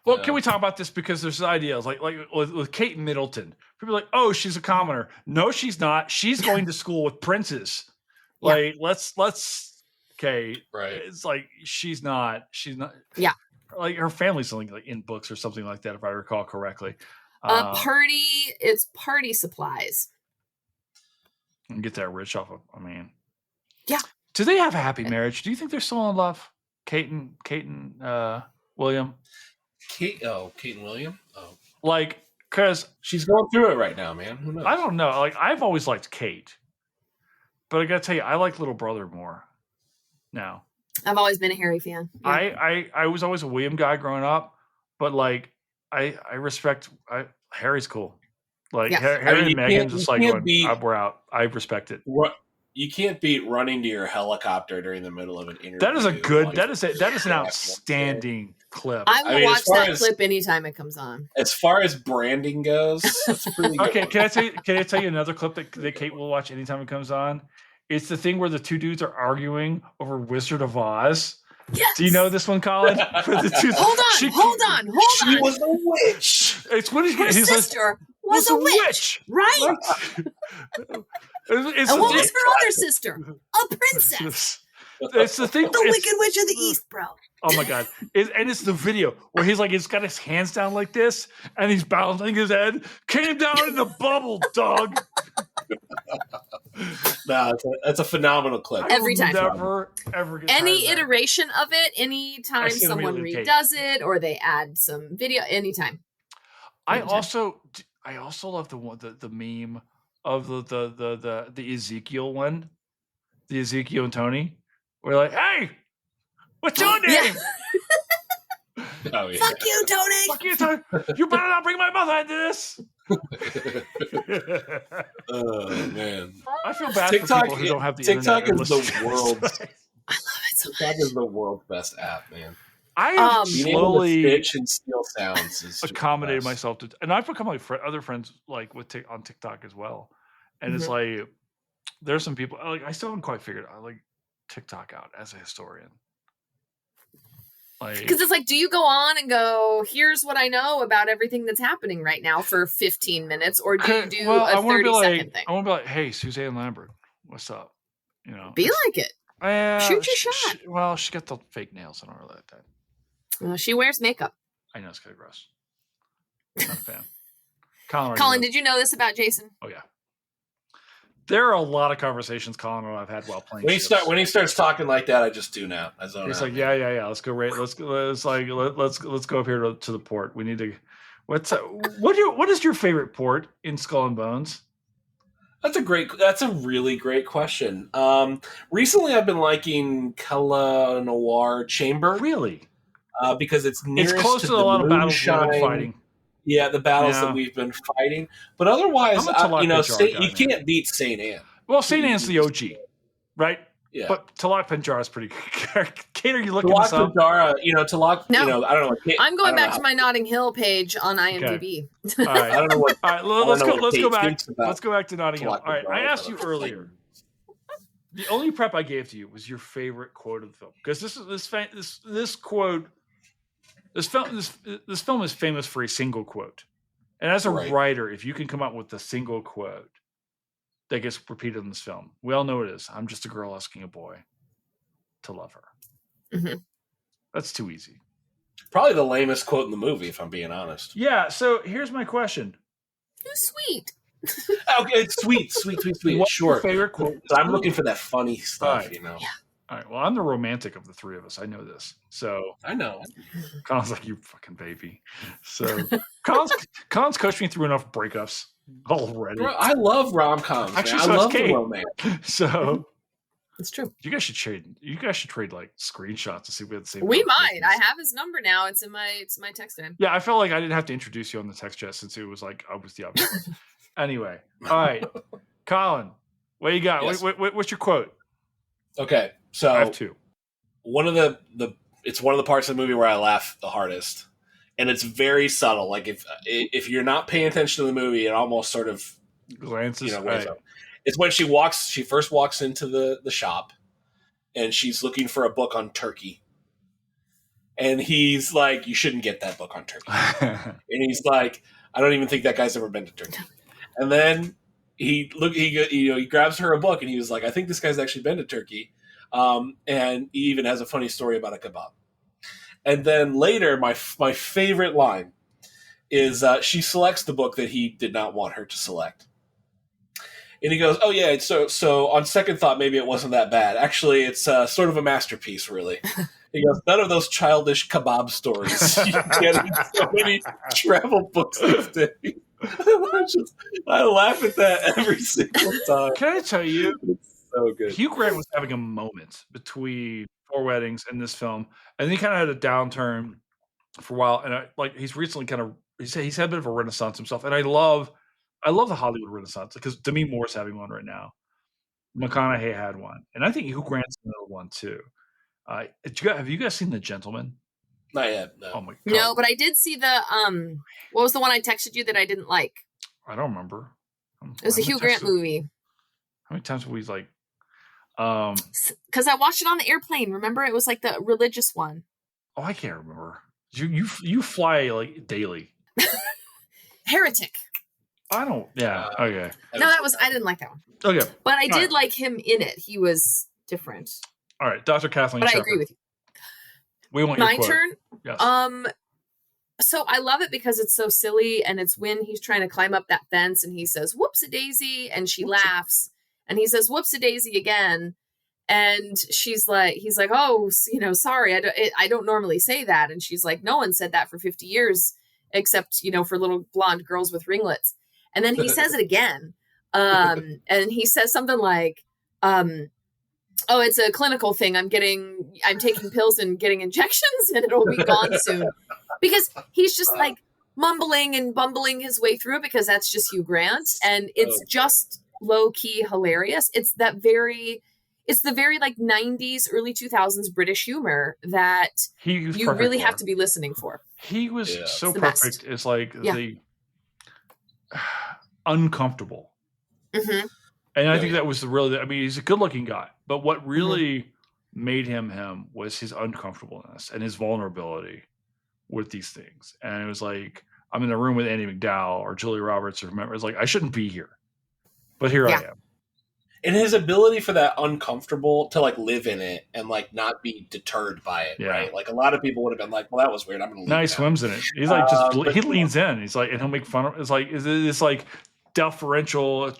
Well, can we talk about this, because there's ideas like with Kate Middleton. People are like, oh, she's a commoner. No, she's not. She's going to school with princes. Like let's okay, right? It's like she's not. Yeah, like her family's something like in books or something like that, if I recall correctly. It's party supplies. And get that rich off of. I mean, yeah. Do they have a happy marriage? Do you think they're still in love? Kate and William. Kate and William. Oh, like, because she's going through it right now, man. Who knows? I don't know. Like, I've always liked Kate, but I gotta tell you, I like little brother more now. I've always been a Harry fan. Yeah. I was always a William guy growing up, but like I respect Harry's cool. Like Harry and Meghan just like going, we're out. I respect it. You can't beat running to your helicopter during the middle of an interview. That is that is an outstanding clip. I will watch that clip anytime it comes on. As far as branding goes, it's pretty good. Okay, can I tell you another clip that Kate will watch anytime it comes on? It's the thing where the two dudes are arguing over Wizard of Oz. Yes. Do you know this one, Colin? Hold on. She was a witch. It's when her sister was a witch, right? And what was her other sister? A princess. It's the thing. The Wicked Witch of the East, bro. Oh my god! And it's the video where he's got his hands down like this, and he's balancing his head. Came down in the bubble, dog. No, that's a phenomenal clip. Every time. Never ever get any iteration of it, anytime someone redoes it or they add some video, anytime. I also love the meme of the Ezekiel one, the Ezekiel and Tony. We're like, hey, what's your name? Oh, yeah. Fuck you, Tony. Fuck you, Tony. You better not bring my mother into this. Oh man, I feel bad for people who don't have the TikTok internet. Is the world's. I love it so much. TikTok is the world's best app, man. I have slowly pitch and steal sounds is accommodated myself to, and I've become like other friends like on TikTok as well. And it's like there's some people like I still haven't quite figured out like TikTok out as a historian. Because it's like, do you go on and go, here's what I know about everything that's happening right now for 15 minutes, or do you do a 30-second thing? I want to be like, hey, Suzanne Lambert, what's up? You know, be like it. Shoot your shot. She got the fake nails. I don't really like that. Well, she wears makeup. I know, it's kind of gross. Not a fan. Colin, did you know this about Jason? Oh yeah. There are a lot of conversations Colin and I've had while playing. When he starts talking like that, I just tune out. I zone out. He's like, yeah. Let's go let's go up here to the port. We need to. What is your favorite port in Skull and Bones? That's a really great question. Recently, I've been liking Kala Noir Chamber. Really? Because it's close to a lot of battles we've been fighting. Yeah, the battles that we've been fighting. But otherwise, you can't beat St. Anne. Well, St. Anne's the OG, right? Yeah. But Talak Penjara is pretty good. Kate, are you looking this up? Talak Penjara, no. I don't know. I'm going back to my Notting Hill page on IMDb. Okay. All right. I don't know what. All right, let's go back. Let's go back to Notting Hill. All right, I asked you earlier. The only prep I gave to you was your favorite quote of the film, because this quote. This film is famous for a single quote. And as a writer, if you can come up with a single quote that gets repeated in this film, we all know it is. I'm just a girl asking a boy to love her. Mm-hmm. That's too easy. Probably the lamest quote in the movie, if I'm being honest. Yeah, so here's my question. Too sweet. Okay, sweet. What's sure. Your favorite quote? But I'm looking for that funny stuff, Yeah. All right. Well, I'm the romantic of the three of us. I know this. So I know. Colin's like, you fucking baby. So Colin's coached me through enough breakups already. Bro, I love rom-coms. Actually, I love the romance. So It's true. You guys should trade like screenshots to see if we have the same. We might. I have his number now. It's in my text to him. Yeah, I felt like I didn't have to introduce you on the text chat since it was like I was the other one. Anyway, all right, Colin, what you got? Yes. What's your quote? Okay, so I have two. One of it's one of the parts of the movie where I laugh the hardest, and it's very subtle. Like if you're not paying attention to the movie, it almost sort of glances. Right. It's when she first walks into the shop, and she's looking for a book on Turkey, and he's like, "You shouldn't get that book on Turkey," and he's like, "I don't even think that guy's ever been to Turkey," and then he grabs her a book, and he was like, "I think this guy's actually been to Turkey." And he even has a funny story about a kebab. And then later, my favorite line is she selects the book that he did not want her to select. And he goes, "Oh yeah, so on second thought, maybe it wasn't that bad. Actually, it's sort of a masterpiece, really." He goes, "None of those childish kebab stories. You get in so many travel books these days." I laugh at that every single time. Can I tell you? So good. Hugh Grant was having a moment between Four Weddings and this film, and he kind of had a downturn for a while. And he's recently he's had a bit of a renaissance himself. And I love the Hollywood Renaissance because Demi Moore's having one right now. McConaughey had one, and I think Hugh Grant's another one too. Have you guys seen The Gentleman? Not yet. No. Oh my God. No, but I did see the what was the one I texted you that I didn't like? I don't remember. It was a Hugh Grant movie. How many times have we like? Because I watched it on the airplane. Remember, it was like the religious one. Oh, I can't remember. You fly like daily. Heretic. I don't. Yeah. Okay. No, I didn't like that one. Okay. But I did like him in it. He was different. All right, Dr. Kathleen Sheppard. I agree with you. We want your My quote. turn. Yes. So I love it because it's so silly, and it's when he's trying to climb up that fence, and he says "whoops-a-daisy," and she laughs. And he says, "Whoops-a-daisy" again. And he's like, "Oh, sorry. I don't normally say that." And she's like, "No one said that for 50 years, except, for little blonde girls with ringlets." And then he says it again. And he says something like, "Oh, it's a clinical thing. I'm taking pills and getting injections and it'll be gone soon." Because he's just like mumbling and bumbling his way through it because that's just Hugh Grant. And it's just low key hilarious. It's the very like 90s, early 2000s British humor that you really have to be listening for. He was so perfect. Best. It's like the uncomfortable. Mm-hmm. And I think that was he's a good looking guy, but what really made him was his uncomfortableness and his vulnerability with these things. And it was like, I'm in a room with Andy McDowell or Julia Roberts or whomever. It's like, I shouldn't be here, but here I am. And his ability for that uncomfortable to like live in it and like not be deterred by it, right? Like a lot of people would have been like, "Well, that was weird. I'm going to leave." Now he swims in it. He's like, he leans in. He's like, and he'll make fun of. It's like deferential.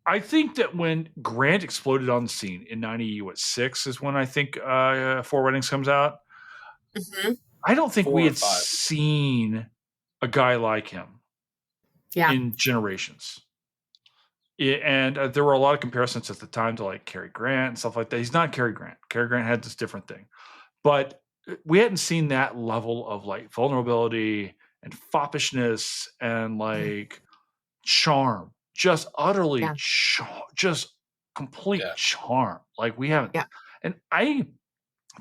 I think that when Grant exploded on the scene in 96 is when I think Four Weddings comes out. Mm-hmm. I don't think we had seen a guy like him in generations. And there were a lot of comparisons at the time to like Cary Grant and stuff like that. He's not Cary Grant. Cary Grant had this different thing. But we hadn't seen that level of like vulnerability and foppishness and like charm. Just utterly, just complete charm. Like we haven't. Yeah. And I'm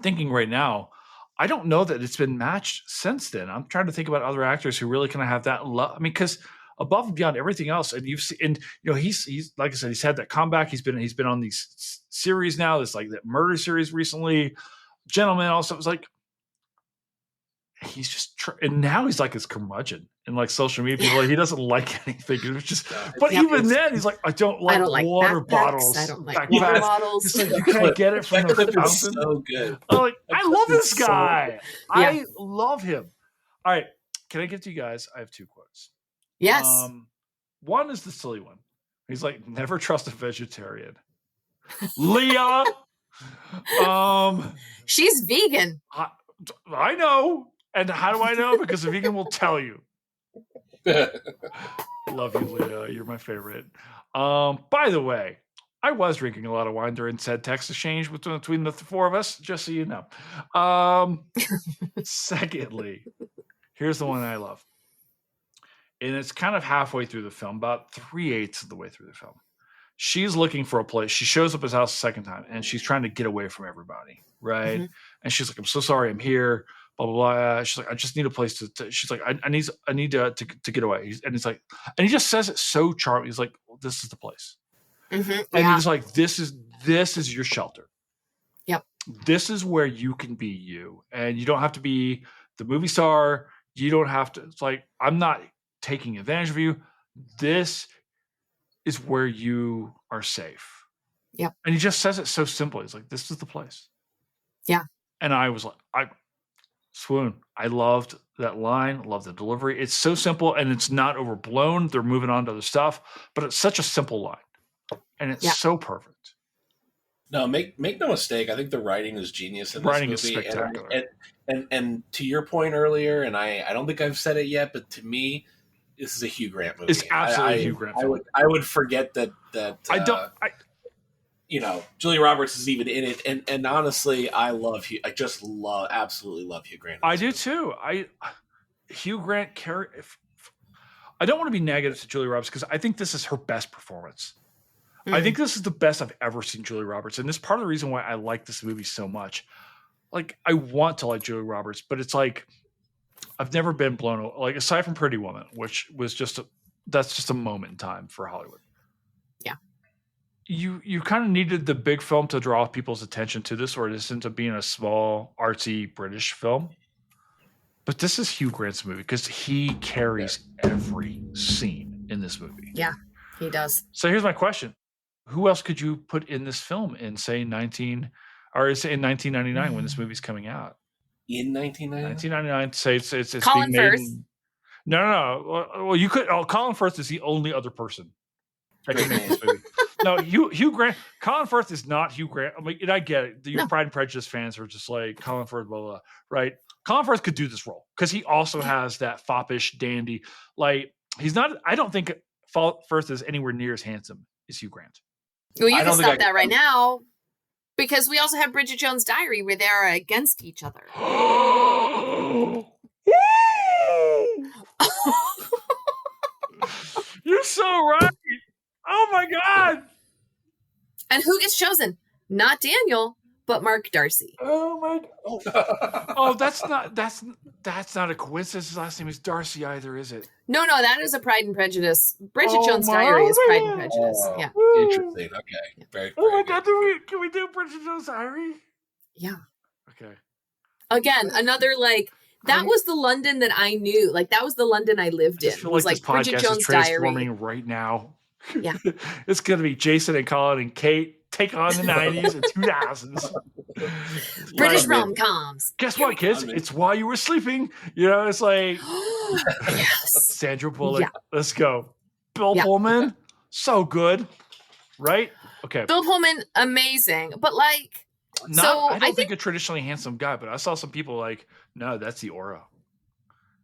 thinking right now, I don't know that it's been matched since then. I'm trying to think about other actors who really kind of have that love. Because above and beyond everything else, and you've seen, and he's like I said, he's had that comeback. He's been on these series now. This like that murder series recently. Gentleman also was like, he's just and now he's like his curmudgeon in like social media. People like he doesn't like anything. It was just, but even then he's like, I don't like water bottles. I don't like water bottles. It's like you can't get it from the fountain. So good. I love this guy. I love him. All right, can I give to you guys? I have two quotes. Yes. One is the silly one. He's like, never trust a vegetarian. Leah. She's vegan. I know. And how do I know? Because a vegan will tell you. Love you, Leah. You're my favorite. By the way, I was drinking a lot of wine during said text exchange between the four of us, just so you know. Secondly, here's the one I love. And it's kind of halfway through the film, about 3/8 of the way through the film. She's looking for a place. She shows up at his house the second time, and she's trying to get away from everybody, right? Mm-hmm. And she's like, "I'm so sorry, I'm here." Blah blah blah. She's like, "I just need a place to." She's like, "I need to get away." And he's like, and he just says it so charming. He's like, well, "This is the place," and he's like, "This is your shelter. Yep. This is where you can be you, and you don't have to be the movie star. You don't have to. It's like, I'm not taking advantage of you. This is where you are safe." Yep. And he just says it so simply. He's like, "This is the place." Yeah. And I was like, I swoon. I loved that line. Loved the delivery. It's so simple and it's not overblown. They're moving on to other stuff, but it's such a simple line. And it's so perfect. No, make no mistake. I think the writing is genius in this movie. Is spectacular. And to your point earlier, and I don't think I've said it yet, but to me, this is a Hugh Grant movie. It's absolutely a Hugh Grant film. I would forget that Julia Roberts is even in it, and honestly, I absolutely love Hugh Grant. I do too. Hugh Grant I don't want to be negative to Julia Roberts because I think this is her best performance. I think this is the best I've ever seen Julia Roberts, and this is part of the reason why I like this movie so much. Like, I want to like Julia Roberts, but it's like I've never been blown away. Like, aside from Pretty Woman, which was that's just a moment in time for Hollywood. Yeah. You kind of needed the big film to draw people's attention to this, or this ends up being a small, artsy British film. But this is Hugh Grant's movie because he carries every scene in this movie. Yeah, he does. So here's my question. Who else could you put in this film in, say, 1999 when this movie's coming out? In 1999? Say it's Colin being made Firth. No. Well, you could. Oh, Colin Firth is the only other person that can make this movie. No, Hugh Grant. Colin Firth is not Hugh Grant. I mean, and I get it. You Pride and Prejudice fans are just like Colin Firth, blah blah, right? Colin Firth could do this role because he also has that foppish dandy. Like, he's not. I don't think Firth is anywhere near as handsome as Hugh Grant. Well, you can stop that right now because we also have Bridget Jones' Diary where they're against each other. You're so right. Oh my God. And who gets chosen? Not Daniel, but Mark Darcy. Oh my God. Oh, that's not a coincidence. His last name is Darcy either, is it? No, that is a Pride and Prejudice. Bridget Jones' Diary is Pride and Prejudice. Yeah. Interesting. Okay. Very my good. God, can we do Bridget Jones' Diary? Yeah. Okay. Again, another that was the London that I knew. Like, that was the London I lived in. I feel like this podcast is transforming right now. Yeah. It's going to be Jason and Colin and Kate take on the 90s and 2000s. British rom-coms. Guess what, kids? It's while you were sleeping. You know, it's like yes. Sandra Bullock. Yeah. Let's go. Bill Pullman. So good. Right? Okay. Bill Pullman, amazing. But I don't think a traditionally handsome guy, but I saw some people like, no, that's the aura.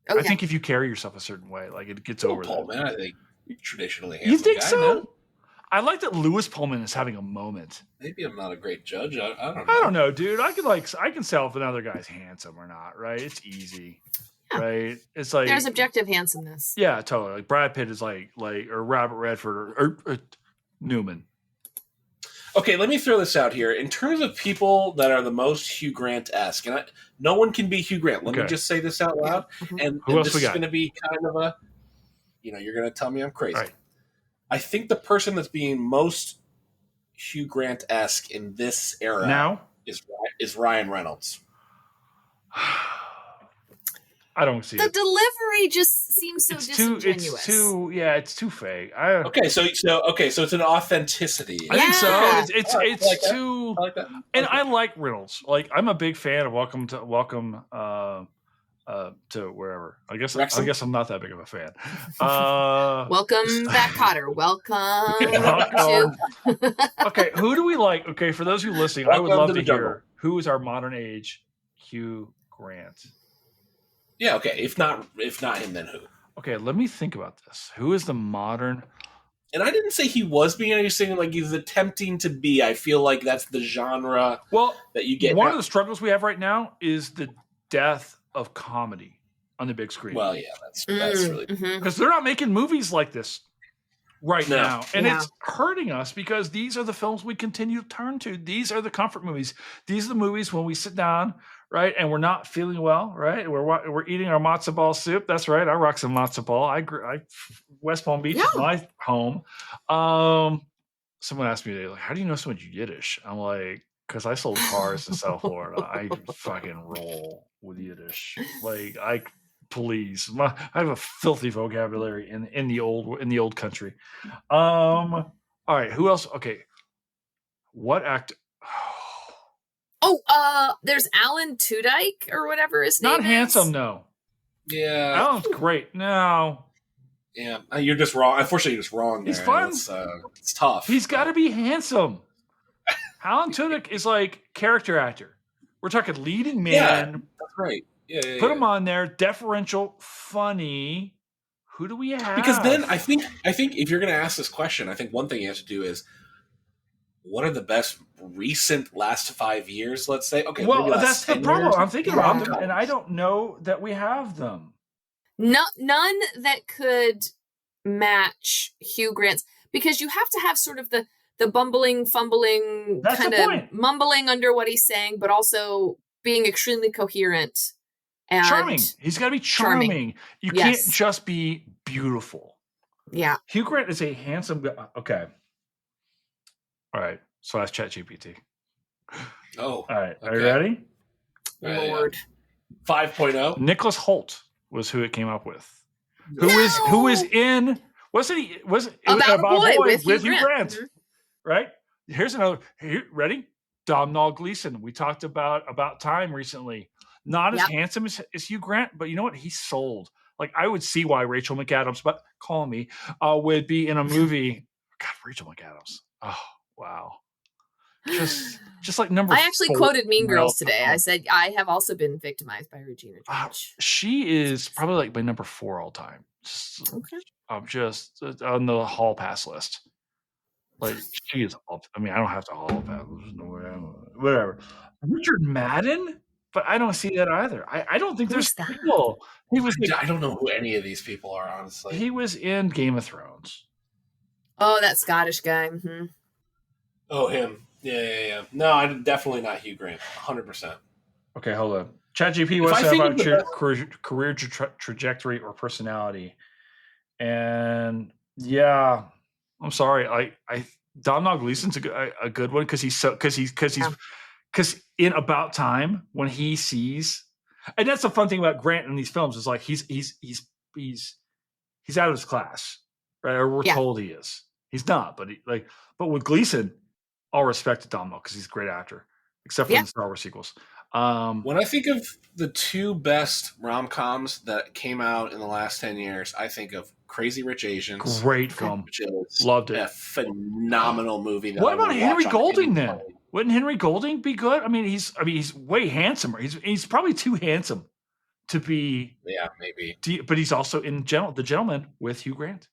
I think if you carry yourself a certain way, like, it gets over that. Man, I think traditionally handsome. You think guy, so? No? I like that Lewis Pullman is having a moment. Maybe I'm not a great judge. I don't know. I don't know, dude. I can tell if another guy's handsome or not, right? It's easy. Yeah. Right? It's like there's objective handsomeness. Yeah, totally. Like Brad Pitt is like or Robert Redford or Newman. Okay, let me throw this out here. In terms of people that are the most Hugh Grant-esque, and no one can be Hugh Grant. Let me just say this out loud. Mm-hmm. And this is going to be kind of a, you're going to tell me I'm crazy. Right. I think the person that's being most Hugh Grant-esque in this era now is Ryan Reynolds. I don't see the it. delivery just seems so disingenuous. It's too fake. Okay, so it's an authenticity. I think so. It's like too. I like that. And I like Reynolds. Like, I'm a big fan of Welcome to wherever. I guess I'm not that big of a fan. Welcome back, Potter. Welcome. To... Okay, who do we like? Okay, for those who are listening, I would love to hear who is our modern age Hugh Grant. Yeah, okay. If not him, then who? Okay, let me think about this. Who is the modern? And I didn't say he was being anything, like he's attempting to be. I feel like that's the genre that you get. One of the struggles we have right now is the death of comedy on the big screen. Well, yeah, that's really... Because they're not making movies like this now. And it's hurting us because these are the films we continue to turn to. These are the comfort movies. These are the movies when we sit down, right, and we're not feeling well, right? We're eating our matzo ball soup. That's right. I rock some matzo ball. West Palm Beach is my home. Someone asked me today, like, how do you know so much Yiddish? I'm like, because I sold cars in South Florida. I fucking roll with Yiddish. Like, I have a filthy vocabulary in the old country. All right, who else? Okay, what act? There's Alan Tudyk or whatever his name is. Not handsome, no. Yeah, Alan's great. No. Yeah, you're just wrong. Unfortunately, you're just wrong. He's fun. It's tough. He's got to be handsome. Alan Tudyk is like character actor. We're talking leading man. Yeah, that's right. Yeah, Put him on there. Deferential, funny. Who do we have? Because then I think if you're going to ask this question, I think one thing you have to do is, what are the best recent last 5 years? Let's say. Okay. Well, that's the problem. Years? I'm thinking about them, and I don't know that we have them. None that could match Hugh Grant's, because you have to have sort of the bumbling, fumbling, kind of mumbling under what he's saying, but also being extremely coherent and charming. He's got to be charming. You can't just be beautiful. Yeah. Hugh Grant is a handsome guy. Okay. All right. So that's ChatGPT. Oh. All right. Are you ready? Lord. 5.0. Nicholas Hoult was who it came up with. Who is in? Wasn't he? Was it About a Boy with Hugh Grant? Mm-hmm. Right. Here's another. Ready? Domhnall Gleeson. We talked about Time recently. Not as handsome as Hugh Grant, but you know what? He sold. Like, I would see why Rachel McAdams, but call me, would be in a movie. God, Rachel McAdams. Oh, wow. Just like number. I actually quoted Mean Girls today. I said, I have also been victimized by Regina George. She is probably like my number 4 all time. Just on the hall pass list. Like, she is. I mean, I don't have to hall pass. Whatever. Richard Madden, but I don't see that either. I don't think there's people. I don't know who any of these people are, honestly. He was in Game of Thrones. Oh, that Scottish guy. Mm-hmm. Oh, him. Yeah. No, I'm definitely not Hugh Grant. 100%. Okay, hold on. ChatGPT wants to about your career trajectory or personality. And yeah, I'm sorry. Domhnall Gleeson's a good one because in About Time, when he sees, and that's the fun thing about Grant in these films is like he's out of his class, right? Or we're told he is. He's not, but but with Gleeson, all respect to Domhnall because he's a great actor, except for the Star Wars sequels. When I think of the 2 best rom-coms that came out in the last 10 years, I think of Crazy Rich Asians. Great film. Loved it. A phenomenal movie. What about Henry Golding then? Wouldn't Henry Golding be good? I mean, he's way handsomer. He's probably too handsome to be. Yeah, maybe. But he's also in The Gentleman with Hugh Grant.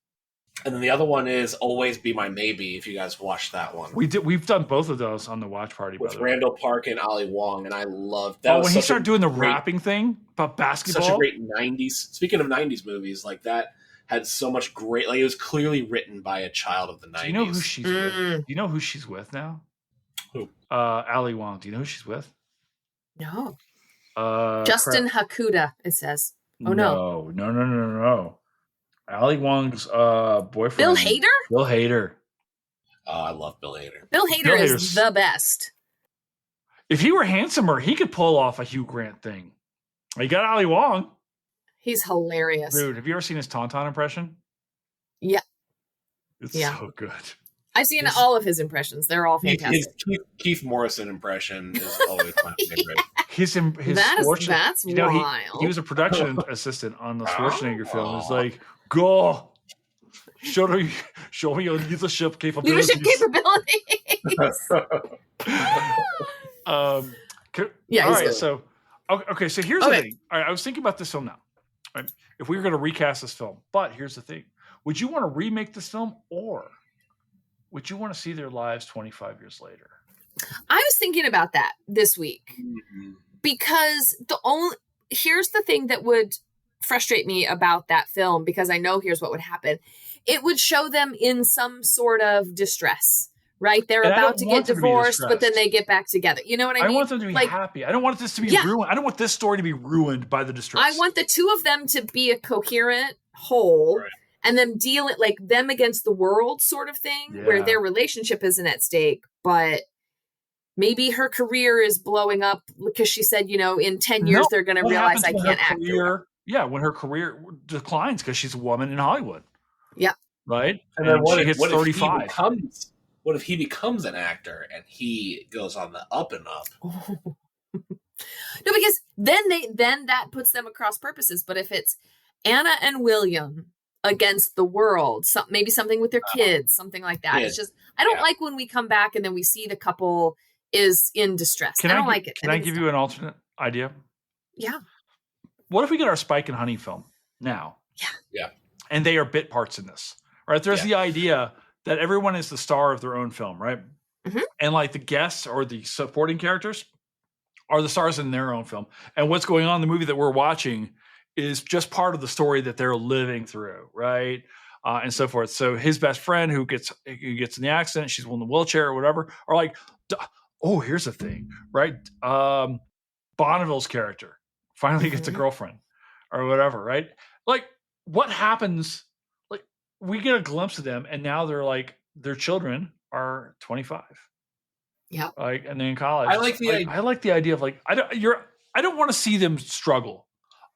And then the other one is Always Be My Maybe, if you guys watched that one. We've done both of those on the watch party. With Randall Park and Ali Wong, and I loved that. When he started doing the rapping thing about basketball. Such a great 90s. Speaking of 90s movies, like that had so much great, like it was clearly written by a child of the 90s. Do you know who she's with? Do you know who she's with now? Who? Ali Wong. Do you know who she's with? No. Justin Hakuda, it says. Oh, no. No. Ali Wong's boyfriend. Bill Hader? Bill Hader. Oh, I love Bill Hader. Bill Hader is the best. If he were handsomer, he could pull off a Hugh Grant thing. You got Ali Wong. He's hilarious. Dude, have you ever seen his Tauntaun impression? Yeah. It's so good. I've seen all of his impressions. They're all fantastic. His Keith Morrison impression is always my favorite. That's wild. He was a production assistant on the Schwarzenegger film. It's like, go show me your leadership capabilities. All right. So, okay. So here's the thing. All right, I was thinking about this film now. Right? If we were going to recast this film, but here's the thing: would you want to remake this film, or would you want to see their lives 25 years later? I was thinking about that this week because here's the thing that would frustrate me about that film, because I know here's what would happen. It would show them in some sort of distress, right? They're about to get divorced, but then they get back together. You know what I mean? I want them to be happy. I don't want this to be ruined. I don't want this story to be ruined by the distress. I want the two of them to be a coherent whole, right, and then deal it like them against the world sort of thing, where their relationship isn't at stake, but maybe her career is blowing up because she said, in 10 years, they're going to realize I can't act. When her career declines because she's a woman in Hollywood. Yeah. Right? And then what if 35. What if he becomes an actor and he goes on the up and up? No, because then that puts them across purposes. But if it's Anna and William against the world, maybe something with their kids, something like that. It's just, I don't like when we come back and then we see the couple is in distress. I don't like it. Can I give you an alternate idea? Yeah. What if we get our Spike and Honey film now? Yeah. And they are bit parts in this, right? There's the idea that everyone is the star of their own film, right? Mm-hmm. And like the guests or the supporting characters are the stars in their own film. And what's going on in the movie that we're watching is just part of the story that they're living through, right? And so forth. So his best friend who gets in the accident, she's in the wheelchair or whatever, are like, oh, here's the thing, right? Bonneville's character finally gets a girlfriend or whatever, right? Like, what happens? Like, we get a glimpse of them, and now they're like, their children are 25. Yeah. Like, and then in college. I like the idea of like, I don't want to see them struggle.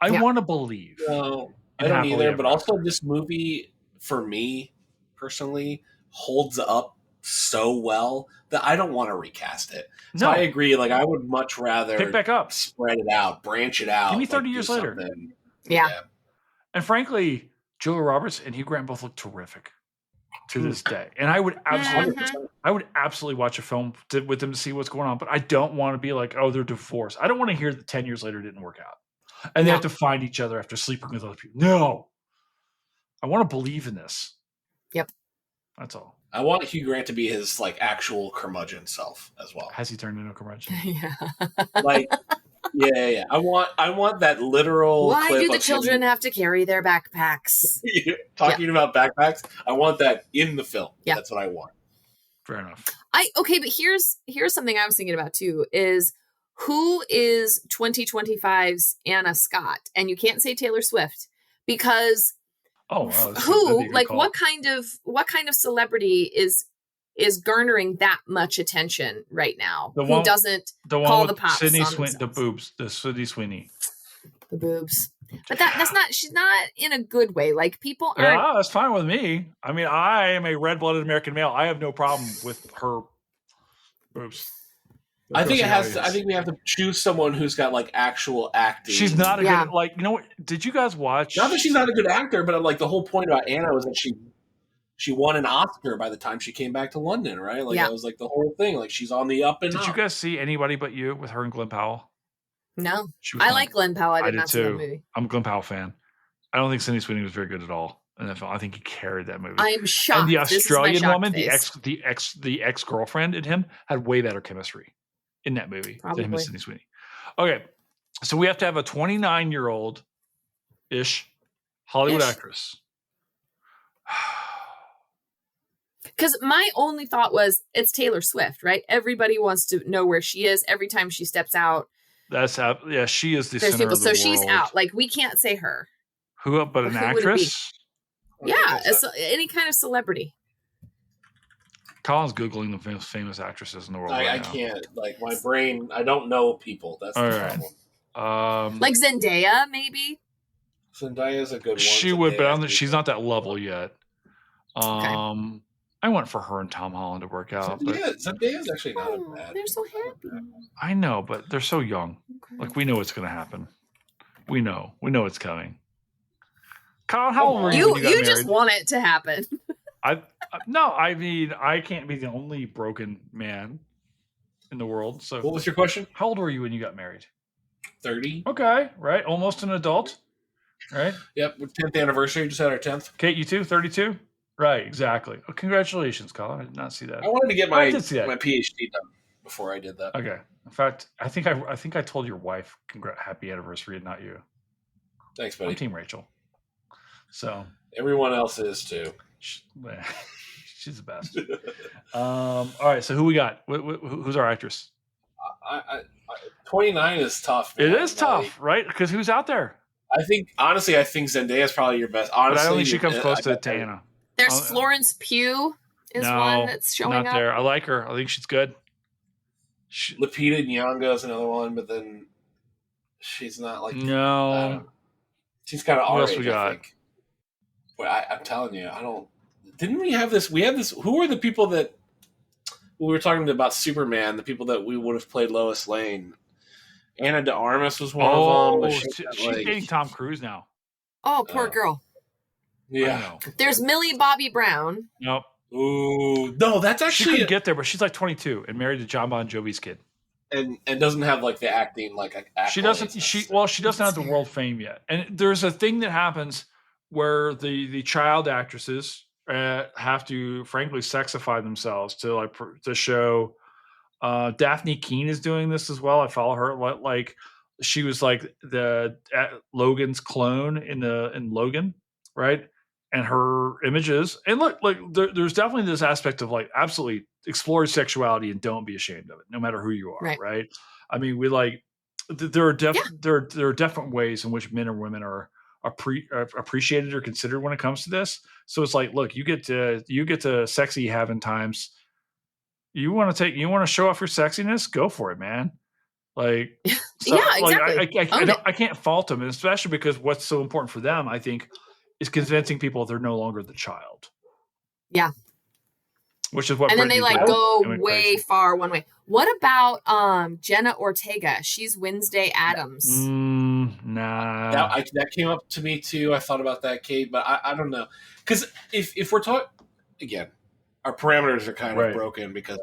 I want to believe. No, I don't either. But also, this movie, for me personally, holds up so well that I don't want to recast it. So I agree. Like, I would much rather pick back up, spread it out, branch it out. Give me 30 years later. Yeah. And frankly, Julia Roberts and Hugh Grant both look terrific to this day. And I would absolutely watch a film with them to see what's going on. But I don't want to be like, oh, they're divorced. I don't want to hear that 10 years later it didn't work out. And they have to find each other after sleeping with other people. No. I want to believe in this. Yep. That's all. I want Hugh Grant to be his like actual curmudgeon self as well. Has he turned into a curmudgeon? Yeah. Yeah. I want that literal. Why clip do the children have to carry their backpacks? Talking about backpacks. I want that in the film. Yeah. That's what I want. Fair enough. But here's something I was thinking about too, is who is 2025's Anna Scott? And you can't say Taylor Swift, because what kind of celebrity is garnering that much attention right now? Who doesn't call the pops Sydney on Sweeney, the boobs, the Sydney Sweeney, the boobs. But that's not. She's not in a good way. Like, people aren't. Yeah, that's fine with me. I mean, I am a red-blooded American male. I have no problem with her boobs. I think we have to choose someone who's got like actual acting. She's not a good, like, you know what? Did you guys watch? Not that she's not a good actor, but like the whole point about Anna was that she won an Oscar by the time she came back to London, right? Like, that was like the whole thing. Like, she's on the up and up. Did you guys see Anybody But You with her and Glenn Powell? No. I like Glenn Powell. I did not see that movie. I'm a Glenn Powell fan. I don't think Sydney Sweeney was very good at all in that film. I think he carried that movie. I'm shocked. And the Australian woman, the ex-girlfriend in him, had way better chemistry in that movie than him and Sydney Sweeney. Okay. So we have to have a 29-year-old-ish Hollywood actress. Because my only thought was, it's Taylor Swift, right? Everybody wants to know where she is every time she steps out. That's how, she is the center of the so world. she's out. Like, we can't say her. Who, but an actress? Yeah, any kind of celebrity. Colin's Googling the most famous actresses in the world. I can't. Like, my brain, I don't know people. That's the problem. Like Zendaya, maybe? Zendaya's a good one. She would, but she's not that level yet. I went for her and Tom Holland to work out. Zendaya's actually not bad. They're so happy. I know, but they're so young. Okay. Like, we know what's going to happen. We know it's coming. Colin, how old were you when you got married? You just want it to happen. No, I mean, I can't be the only broken man in the world. So, what was your question? How old were you when you got married? 30. Okay, right, almost an adult. right? Yep, 10th anniversary. Just had our 10th. Kate, you too? 32? Right, exactly. Oh, congratulations, Colin. I did not see that. I wanted to get my did see that. my PhD done before I did that. Okay. In fact, I think I told your wife happy anniversary and not you. Thanks, buddy. I'm Team Rachel. So everyone else is too. She's the best. All right, so who we got? Who's our actress? 29 is tough, man. It is tough, right? Because who's out there? I think Zendaya is probably your best. Honestly, but I don't think she comes close to Tana. There's Florence Pugh is one that's showing up. There. I like her. I think she's good. Lupita Nyong'o is another one, but then she's not like she's kind of our age, I think. But I'm telling you, I don't. Didn't we have this? We had this. Who were the people that we were talking about Superman? The people that we would have played Lois Lane. Ana de Armas was one of them. She's dating Tom Cruise now. Oh, poor girl. Yeah. There's Millie Bobby Brown. Nope. Ooh, no, that's actually. She couldn't get there, but she's like 22 and married to John Bon Jovi's kid. And doesn't have like the acting she doesn't. She doesn't have the world fame yet. And there's a thing that happens where the child actresses have to frankly sexify themselves to show. Daphne Keane is doing this as well. I follow her. Like she was like the Logan's clone in Logan, right? And her images. And look, like there's definitely this aspect of like absolutely explore sexuality and don't be ashamed of it, no matter who you are, right? I mean, we like there are different ways in which men or women are appreciated or considered when it comes to this. So it's like, look, you get to sexy having times. You want to show off your sexiness? Go for it, man. Like, so, exactly. I can't fault them, and especially because what's so important for them, I think, is convincing people they're no longer the child. Yeah. Which is what. And then they go way far one way. What about Jenna Ortega? She's Wednesday Addams. Nah. That came up to me too. I thought about that, Kate, but I don't know, because if we're talking again. Our parameters are kind of broken because,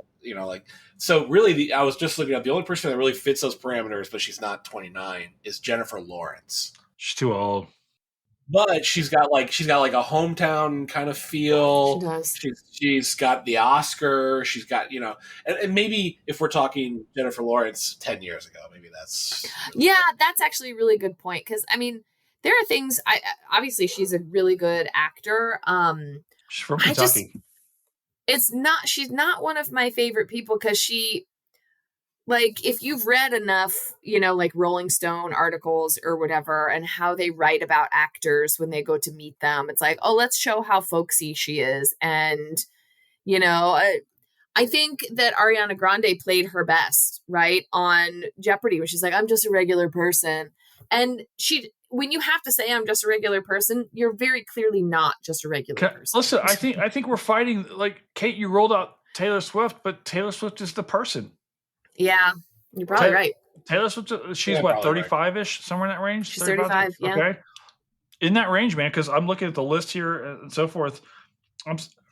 so really I was just looking at the only person that really fits those parameters, but she's not 29, is Jennifer Lawrence. She's too old. But she's got like a hometown kind of feel. She does. She's got the Oscar. She's got, and maybe if we're talking Jennifer Lawrence 10 years ago, maybe that's. Yeah, that's actually a really good point. Because, I mean, there are things, obviously she's a really good actor. She's from Kentucky. She's not one of my favorite people because she, like, if you've read enough, like Rolling Stone articles or whatever, and how they write about actors when they go to meet them, it's like, oh, let's show how folksy she is. And, I think that Ariana Grande played her best, right, on Jeopardy, where she's like, I'm just a regular person. And when you have to say I'm just a regular person, you're very clearly not just a regular person. Listen, I think we're fighting. Like, Kate, you rolled out Taylor Swift, but Taylor Swift is the person. Yeah, you're probably right. Taylor Swift, she's what, 35-ish, somewhere in that range? She's 35, yeah. Okay. In that range, man, because I'm looking at the list here and so forth.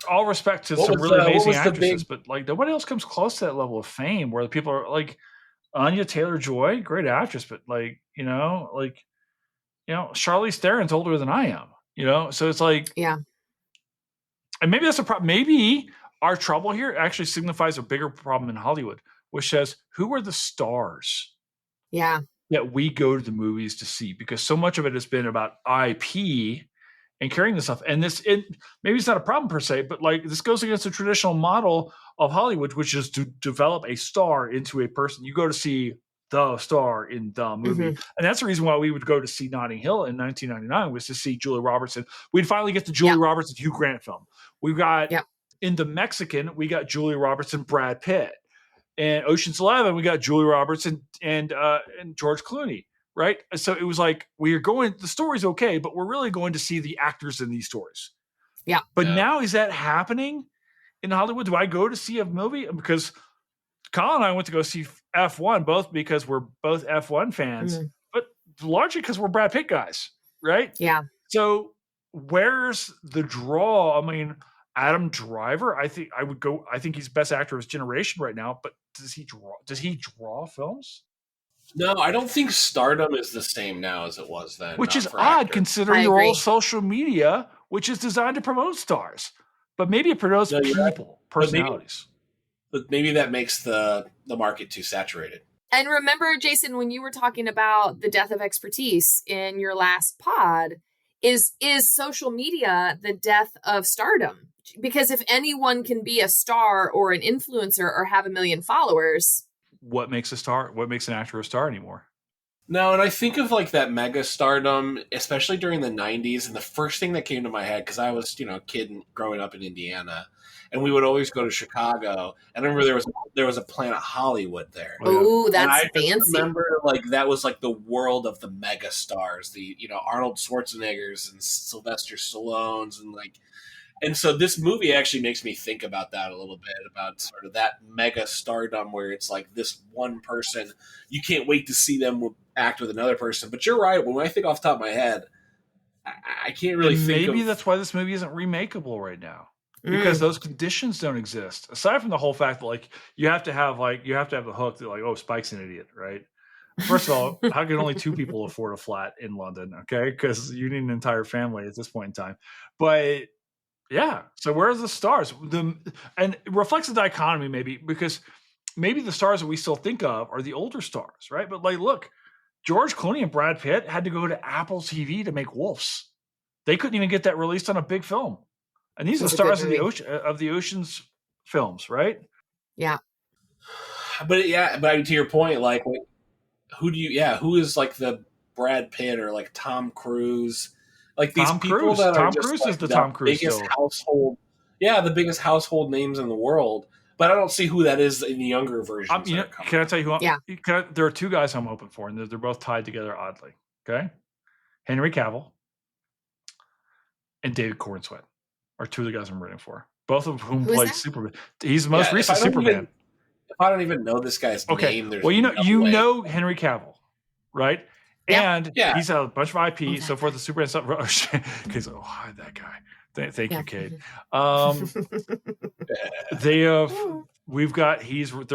All respect to some really amazing actresses, but like nobody else comes close to that level of fame where the people are like Anya Taylor-Joy, great actress, but like, Charlize Theron's older than I am, so it's like, yeah. And maybe that's a problem. Maybe our trouble here actually signifies a bigger problem in Hollywood, which says, who are the stars? Yeah. That we go to the movies to see, because so much of it has been about IP and carrying this stuff. And maybe it's not a problem per se, but like this goes against the traditional model of Hollywood, which is to develop a star into a person. You go to see the star in the movie. Mm-hmm. And that's the reason why we would go to see Notting Hill in 1999 was to see Julia Roberts. We'd finally get the Julia Roberts and Hugh Grant film. We got in The Mexican, we got Julia Roberts and Brad Pitt. And Ocean's 11, we got Julia Roberts and George Clooney, right? So it was like the story's okay, but we're really going to see the actors in these stories. Yeah. But now is that happening in Hollywood? Do I go to see a movie? Because Colin and I went to go see F1, both because we're both F1 fans, but largely because we're Brad Pitt guys, right? Yeah. So where's the draw? I mean, Adam Driver, I think he's best actor of his generation right now, but does he draw films? No, I don't think stardom is the same now as it was then. Which is odd actors. considering the role of social media, which is designed to promote stars. But maybe it promotes people, personalities. But maybe that makes the market too saturated. And remember, Jason, when you were talking about the death of expertise in your last pod, is social media the death of stardom? Because if anyone can be a star or an influencer or have 1 million followers, what makes a star? What makes an actor a star anymore? No, and I think of like that mega stardom, especially during the 90s. And the first thing that came to my head, because I was, a kid growing up in Indiana, and we would always go to Chicago. And I remember there was a Planet Hollywood there. Oh, that's fancy. I remember like that was like the world of the mega stars, the Arnold Schwarzeneggers and Sylvester Stallones and so this movie actually makes me think about that a little bit, about sort of that mega stardom where it's like this one person, you can't wait to see them act with another person. But you're right. When I think off the top of my head, I can't really think maybe that's why this movie isn't remakeable right now. Because those conditions don't exist. Aside from the whole fact that you have to have the hook that Spike's an idiot, right? First of all, how can only 2 people afford a flat in London? Okay, because you need an entire family at this point in time. But yeah, so where's the stars? And it reflects the dichotomy maybe, because maybe the stars that we still think of are the older stars, right? But look, George Clooney and Brad Pitt had to go to Apple TV to make Wolves. They couldn't even get that released on a big film. And these are stars of the Ocean's films, right? Yeah. But to your point, who is like the Brad Pitt or like Tom Cruise? Like these people that are just like the biggest household, the biggest household names in the world. But I don't see who that is in the younger versions. Can I tell you who? There are 2 guys I'm hoping for, and they're both tied together oddly. Okay, Henry Cavill and David Cornsweet are 2 of the guys I'm rooting for. Both of whom played Superman. He's the most recent Superman. If I don't even know this guy's name, there's you know Henry Cavill, right? And he's had a bunch of IP, so forth, the Superman stuff. Okay, so hide that guy. Thank you, Kate. They're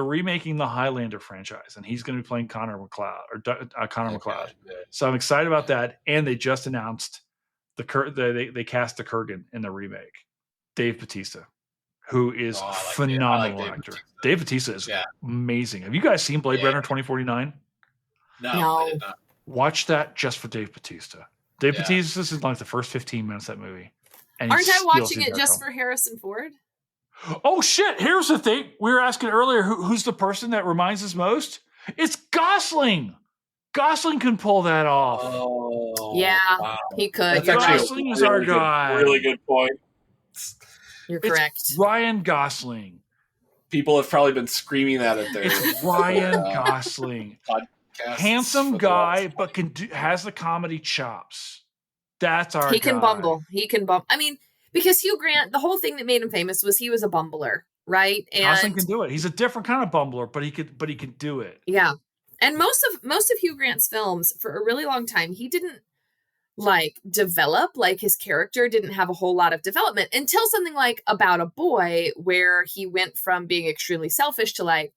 remaking the Highlander franchise, and he's going to be playing Connor McLeod. So I'm excited about that. And they just announced they cast the Kurgan in the remake, Dave Bautista, who is a phenomenal actor. Dave Bautista is amazing. Have you guys seen Blade Runner 2049? No. I did not. Watch that just for Dave Bautista. Dave Bautista is like the first 15 minutes of that movie. And aren't I watching it just for Harrison Ford? Oh, shit. Here's the thing. We were asking earlier, who's the person that reminds us most? It's Gosling. Gosling can pull that off. Oh, yeah, wow. He could. Gosling is our guy. Really good point. You're correct. It's Ryan Gosling. People have probably been screaming that at their It's Ryan Gosling. Handsome guy, but has the comedy chops. That's our guy. He can bumble. I mean, because Hugh Grant, the whole thing that made him famous was he was a bumbler, right? And Gosling can do it. He's a different kind of bumbler, but he can do it. Yeah. And most of Hugh Grant's films, for a really long time, he didn't develop, his character didn't have a whole lot of development until something like About a Boy, where he went from being extremely selfish to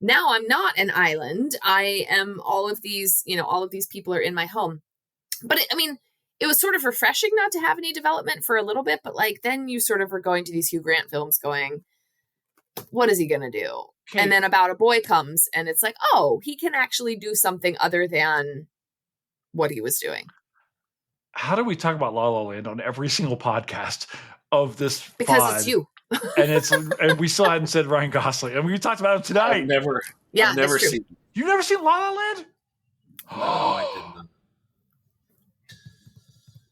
now I'm not an island. I am all of these people are in my home. But it was sort of refreshing not to have any development for a little bit, but then you sort of were going to these Hugh Grant films going, what is he going to do? Okay. And then About a Boy comes and it's he can actually do something other than what he was doing. How do we talk about La La Land on every single podcast of this Because pod? It's you. and we still hadn't said Ryan Gosling. And we talked about him tonight. I've never seen. You've never seen La La Land? No, I didn't.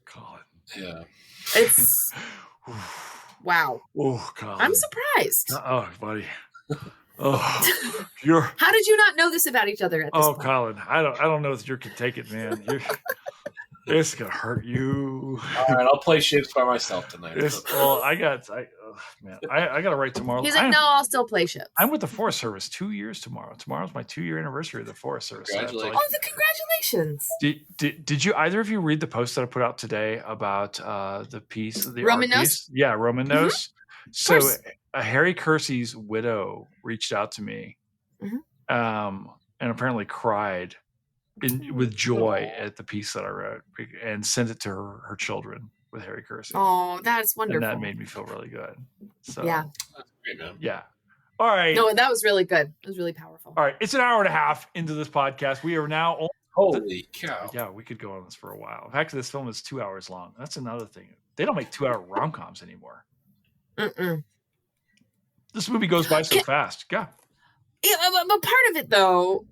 Colin. Yeah. It's wow. Oh, Colin. I'm surprised. Oh, buddy. Oh, How did you not know this about each other at this point? Colin, I don't know if you can take it, man. It's gonna hurt you. All right, I'll play ships by myself tonight. I got to write tomorrow. He's like, no, I'll still play ships. I'm with the Forest Service 2 years tomorrow. Tomorrow's my 2-year anniversary of the Forest Service. Congratulations! Congratulations! Did you either of you read the post that I put out today about the piece, the Roman Nose? Yeah, Roman Nose. So Harry Kersey's widow reached out to me, and apparently cried with joy at the piece that I wrote and sent it to her children with Harry Kersey. Oh, that's wonderful. And that made me feel really good. So yeah. That's great, man. Yeah. All right. No, that was really good. It was really powerful. All right. It's an hour and a half into this podcast. We are now... Holy cow. Yeah, we could go on this for a while. In fact, this film is 2 hours long. That's another thing. They don't make 2-hour rom-coms anymore. Mm-mm. This movie goes by so fast. Yeah. Yeah, but part of it, though,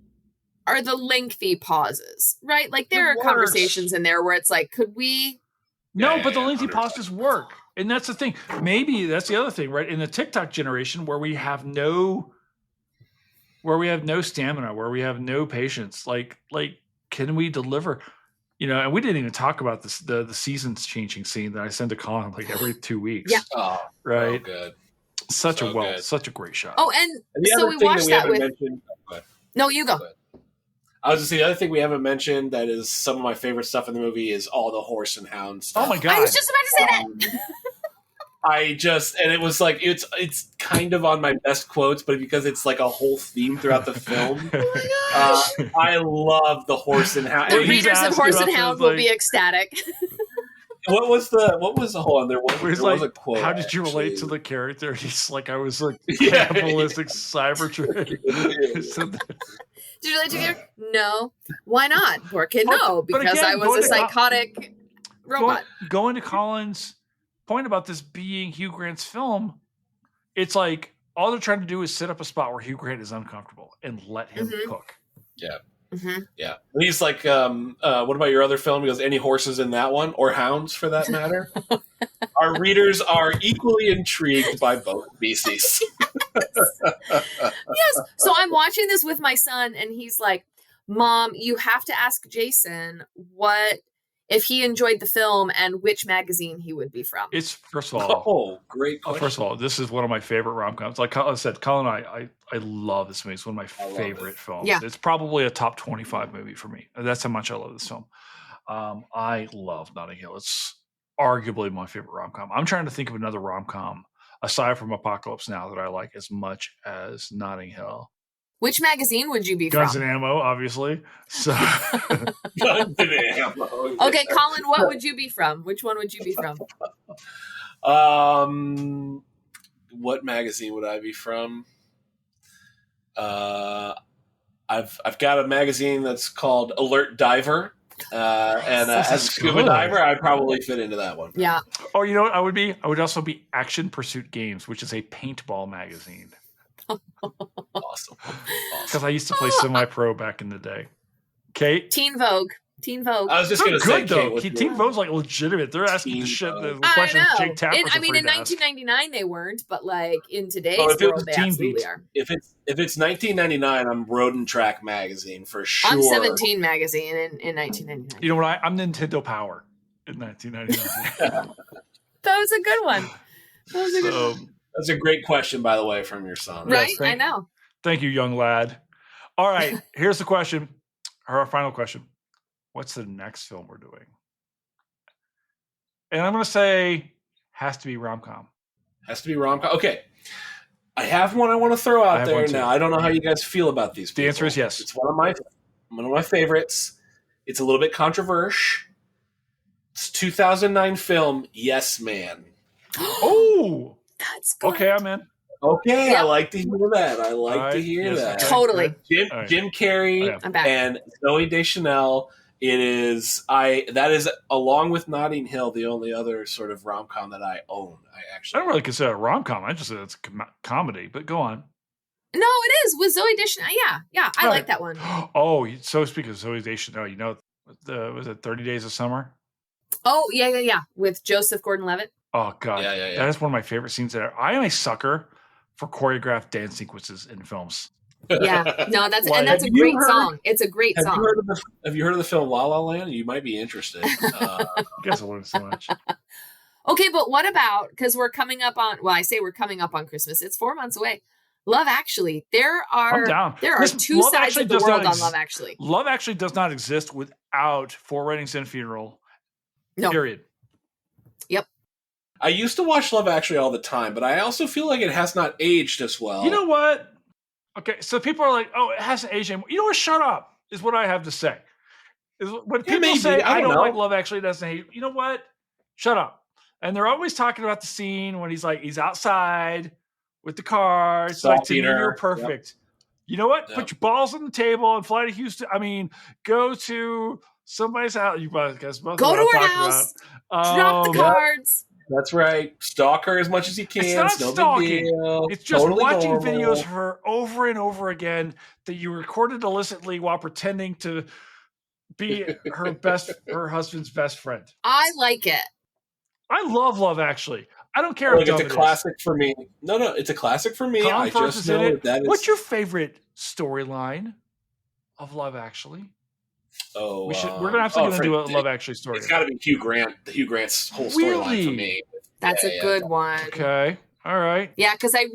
are the lengthy pauses, right? Like, there are conversations in there where it's like, could we... No, but the lengthy pauses work. And that's the thing. Maybe that's the other thing, right? In the TikTok generation where we have no stamina, where we have no patience, like can we deliver? You know, and we didn't even talk about this the seasons changing scene that I send to Colin like every 2 weeks. Yeah. Oh, right. Good. Such a great shot. Oh, and so we watched that with... No, you go. I was just saying, the other thing we haven't mentioned that is some of my favorite stuff in the movie is all the horse and hound stuff. Oh my God. I was just about to say that. And it was like, it's kind of on my best quotes, but because it's like a whole theme throughout the film. Oh my gosh. I love the horse and hound. The readers of Horse and Hound will be ecstatic. What was the hold on? There was a quote. How did you relate to the character? He's like, I was like cannibalistic Cybertrade. Did you relate to her? No. Why not? Poor kid, no. Because again, I was a psychotic robot. Going to Colin's point about this being Hugh Grant's film, it's like all they're trying to do is set up a spot where Hugh Grant is uncomfortable and let him cook. Yeah. Mm-hmm. Yeah. And he's like, what about your other film? He goes, any horses in that one? Or hounds, for that matter? Our readers are equally intrigued by both species. Yes. So I'm watching this with my son, and he's like, Mom, you have to ask Jason what if he enjoyed the film and which magazine he would be from. It's, first of all... Oh, great question. First of all, this is one of my favorite rom-coms. Like I said, Colin and I love this movie. It's one of my favorite films. Yeah. It's probably a top 25 movie for me. That's how much I love this film. I love Notting Hill. It's arguably my favorite rom-com. I'm trying to think of another rom-com aside from Apocalypse Now that I like as much as Notting Hill. Which magazine would you be Guns from? and Ammo, obviously. So Guns and Ammo. Okay, Colin, what would you be from? Which one would you be from? What magazine would I be from? I've got a magazine that's called Alert Diver. And as a scuba diver, I'd probably fit into that one. Yeah. Oh, you know what I would be? I would also be Action Pursuit Games, which is a paintball magazine. Awesome. Because I used to play semi-pro back in the day. Kate? Teen Vogue. I was just going to say, though. Teen Vogue's like legitimite. They're asking the questions Jake Tapper. I mean, in 1999 they weren't, but like in today's world, they absolutely are. If it's 1999, I'm Road and Track magazine for sure. I'm 17 magazine in 1999. You know what? I'm Nintendo Power in 1999. That was a good one. That's a great question, by the way, from your son. Right? Yes, I know. Thank you, young lad. All right, here's the question. Our final question. What's the next film we're doing? And I'm going to say has to be rom-com. Has to be rom-com. Okay. I have one I want to throw out there now. I don't know how you guys feel about these people. The answer is yes. It's one of my favorites. It's a little bit controversial. It's 2009 film Yes Man. Oh, that's good. Okay, I'm in. Okay, yep. I like to hear that. I like to hear that. Totally. Jim Carrey and Zooey Deschanel. It is that is along with Notting Hill the only other sort of rom-com that I own. I don't really consider it a rom-com. I just said it's a comedy. But go on. No, it is with Zooey Deschanel. Yeah, I like that one. Oh, so speaking of Zooey Deschanel, you know, was it 30 Days of Summer? Oh yeah, with Joseph Gordon-Levitt. Oh god, yeah. That is one of my favorite scenes there. I am a sucker for choreographed dance sequences in films. Yeah, no, that's a great song. It's a great song. Have you heard of the film La La Land? You might be interested. You guys will learn so much. Okay, but what about, because we're coming up on, well, I say we're coming up on Christmas. It's 4 months away. Love Actually. There are two sides of the world on Love Actually. Love Actually does not exist without Four Weddings and a Funeral. No. Period. Yep. I used to watch Love Actually all the time, but I also feel like it has not aged as well. You know what? Okay, so people are like, oh, it hasn't aged anymore. You know what? Shut up, is what I have to say. When people say, I don't like Love Actually, doesn't hate, you know what? Shut up. And they're always talking about the scene when he's outside with the car. It's like, to me, you're perfect. Yep. You know what? Yep. Put your balls on the table and fly to Houston. I mean, go to somebody's house. You guys go to her house. Drop the cards. That's right. Stalk her as much as you can. It's not stalking. It's just totally watching videos of her over and over again that you recorded illicitly while pretending to be her husband's best friend. I like it. I love Love Actually. I don't care. It's a classic for me. No, it's a classic for me. I just know that is. What's your favorite storyline of Love Actually? Oh, we're gonna have to do a Love Actually story. It's got to be Hugh Grant. Hugh Grant's whole storyline for me. That's a good one. Okay. All right. Yeah, because I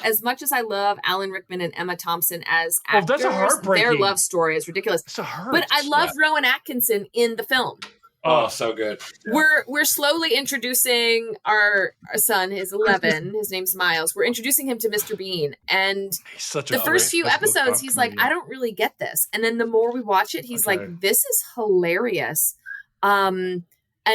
as much as I love Alan Rickman and Emma Thompson as actors, that's a heartbreaking. Their love story is ridiculous. It's a hurt. But I love Rowan Atkinson in the film. Oh, so good. Yeah. We're slowly introducing our son. He's 11. His name's Miles. We're introducing him to Mr. Bean, and the first few episodes, he's like, I don't really get this. And then the more we watch it, he's like, this is hilarious. And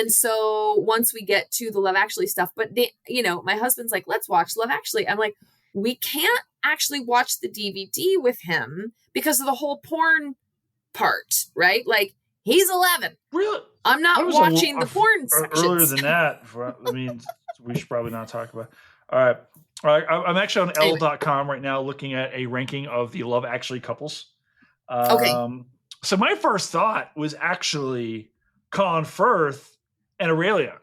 so once we get to the Love Actually stuff, but my husband's like, let's watch Love Actually. I'm like, we can't actually watch the DVD with him because of the whole porn part, right? Like, he's 11. Really? I'm not watching the porn sections. Earlier than that. I mean, we should probably not talk about it. All right. I'm actually on Elle.com right now looking at a ranking of the Love Actually couples. Okay. So my first thought was actually Colin Firth and Aurelia.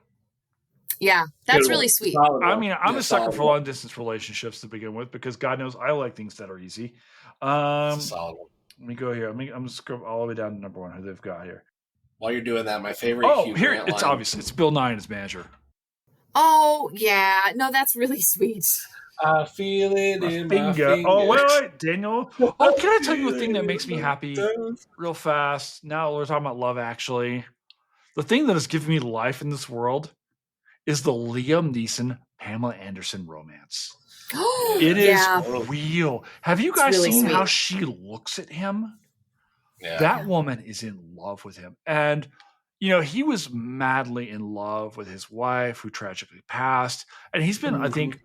Yeah, that's really sweet. I mean, I'm a sucker for long distance relationships to begin with because God knows I like things that are easy. That's a solid one. Let me go here. I'm just going all the way down to number one who they've got here. While you're doing that, my favorite. Here it's obvious. It's Bill Nye and his manager. Oh yeah, no, that's really sweet. I feel it in my finger. Oh wait, Daniel. Can I tell you a thing that makes me happy? Real fast. Now we're talking about Love Actually. The thing that has given me life in this world is the Liam Neeson Pamela Anderson romance. It is real. Have you guys seen how she looks at him? Yeah. That woman is in love with him. And, he was madly in love with his wife who tragically passed. And he's been, I think,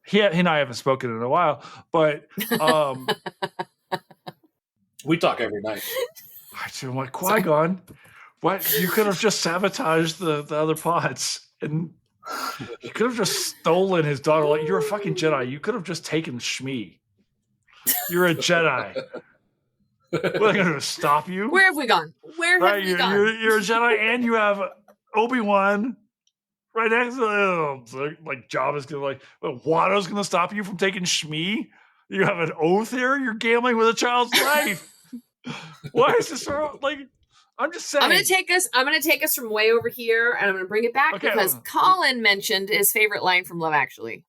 he and I haven't spoken in a while, but we talk every night. I'm like, Qui-Gon, what? You could have just sabotaged the other pods and you could have just stolen his daughter. Like, you're a fucking Jedi. You could have just taken Shmi. You're a Jedi. What are they going to stop you? Where have we gone? Where have we gone? You're a Jedi and you have Obi-Wan right next to him. Like Jabba's going to Watto's going to stop you from taking Shmi? You have an oath here? You're gambling with a child's life. Why is this so, I'm just saying. I'm gonna take us from way over here and I'm gonna bring it back because Colin mentioned his favorite line from Love Actually.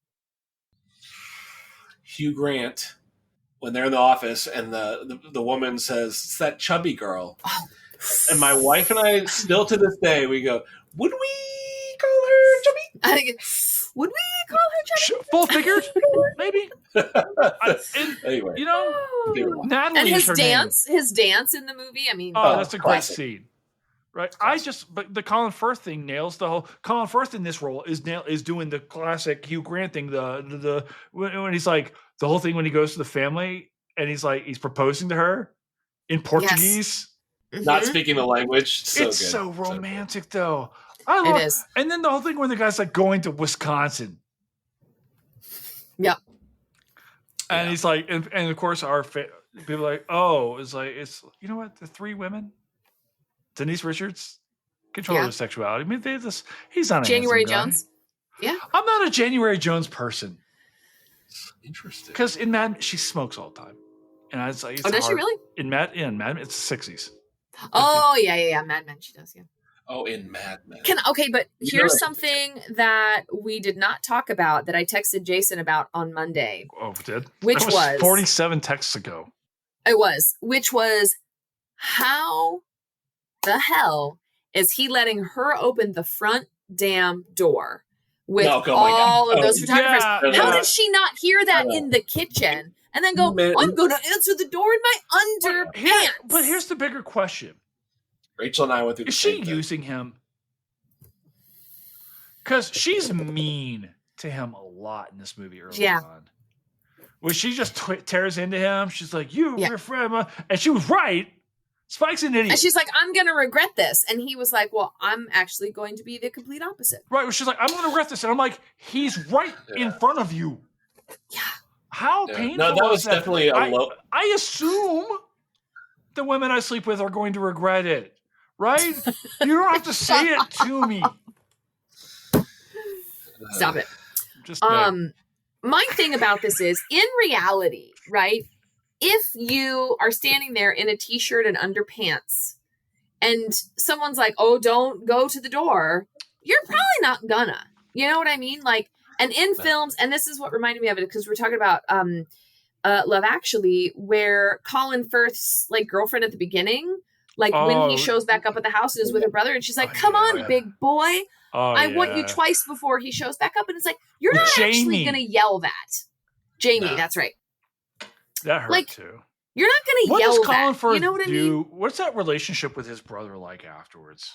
Hugh Grant, when they're in the office and the woman says, "It's that chubby girl." Oh. And my wife and I still to this day we go, would we call her chubby? I think would we call her chubby? Full figured, maybe. Anyway, Natalie and his dance in the movie. I mean, that's a great scene, right? But the Colin Firth thing nails the whole. Colin Firth in this role is doing the classic Hugh Grant thing. The when he's like the whole thing when he goes to the family and he's proposing to her in Portuguese, not speaking the language. It's so romantic, though. I love it. And then the whole thing where the guy's going to Wisconsin. Yep. And he's like, and of course, people are like, it's you know what? The three women, Denise Richards, control their sexuality. I mean, he's not a January Jones. Yeah. I'm not a January Jones person. Interesting. Because in Mad, she smokes all the time. And I was like, does she really? In Mad Men, it's the 60s. Oh, yeah. Mad Men, she does, yeah. Oh, in Mad Men. But here's something that we did not talk about that I texted Jason about on Monday. Oh, did? Which was 47 texts ago. It was. Which was, how the hell is he letting her open the front damn door with all of those photographers? How did she not hear that in the kitchen? and then go, I'm going to answer the door in my underpants. But here's the bigger question. Rachel and I went through the same thing. Is she using him? Because she's mean to him a lot in this movie early on. When she just tears into him, she's like, my friend. And she was right. Spike's an idiot. And she's like, I'm going to regret this. And he was like, well, I'm actually going to be the complete opposite. Right. Well, she's like, I'm going to regret this. And I'm like, he's right in front of you. Yeah. How painful. No, that was definitely a low. I assume the women I sleep with are going to regret it. Right? You don't have to say it to me. Stop it. Just my thing about this is, in reality, right? If you are standing there in a t-shirt and underpants and someone's like, oh, don't go to the door, you're probably not gonna. You know what I mean? Like, and in films, and this is what reminded me of it, because we're talking about Love Actually, where Colin Firth's like girlfriend at the beginning, like when he shows back up at the house and is with her brother, and she's like, come on, big boy. I want you twice before he shows back up. And it's like, you're not actually going to yell that. Jamie, that's right. That hurt too. You're not going to yell Colin that. Firth you know what I mean? What's that relationship with his brother like afterwards?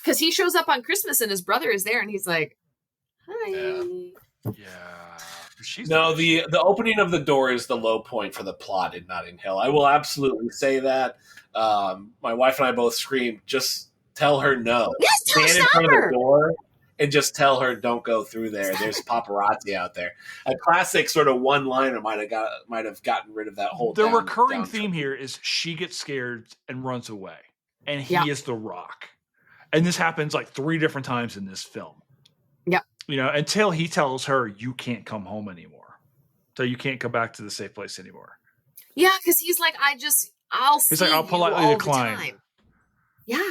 Because he shows up on Christmas and his brother is there and he's like, hi. Yeah. The opening of the door is the low point for the plot in Notting Hill. I will absolutely say that. My wife and I both screamed, just tell her no. Yes, stand in front of the door and just tell her don't go through there. There's paparazzi out there. A classic sort of one-liner might have gotten rid of that whole. The recurring theme here is she gets scared and runs away, and he is the rock. And this happens like 3 different times in this film. Yeah, until he tells her you can't come home anymore, so you can't come back to the safe place anymore. Yeah, because he's like, I'll politely decline. Yeah.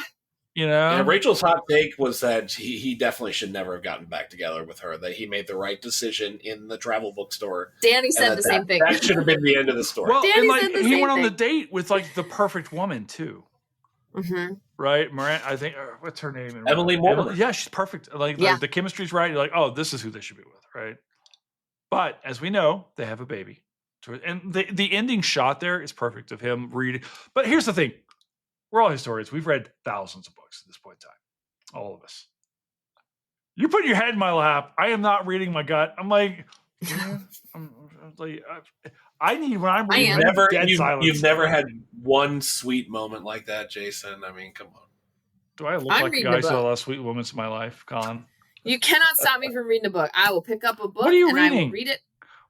And Rachel's hot take was that he definitely should never have gotten back together with her, that he made the right decision in the travel bookstore. Danny said the same thing. That should have been the end of the story. Well, he went on the date with like the perfect woman too. Mm-hmm. Right? Miranda, I think, what's her name? Emily Moore. Yeah, she's perfect. Like the chemistry's right. You're like, oh, this is who they should be with, right? But as we know, they have a baby. And the ending shot there is perfect of him reading. But here's the thing. We're all historians. We've read thousands of books at this point in time. All of us. You put your head in my lap. I am not reading my gut. I'm like, I need when I'm reading dead silence. You've never had one sweet moment like that, Jason. I mean, come on. Do I look like a guy who saw a lot of sweet moments in my life, Colin? You cannot stop me from reading a book. I will pick up a book what are you and reading? I will read it.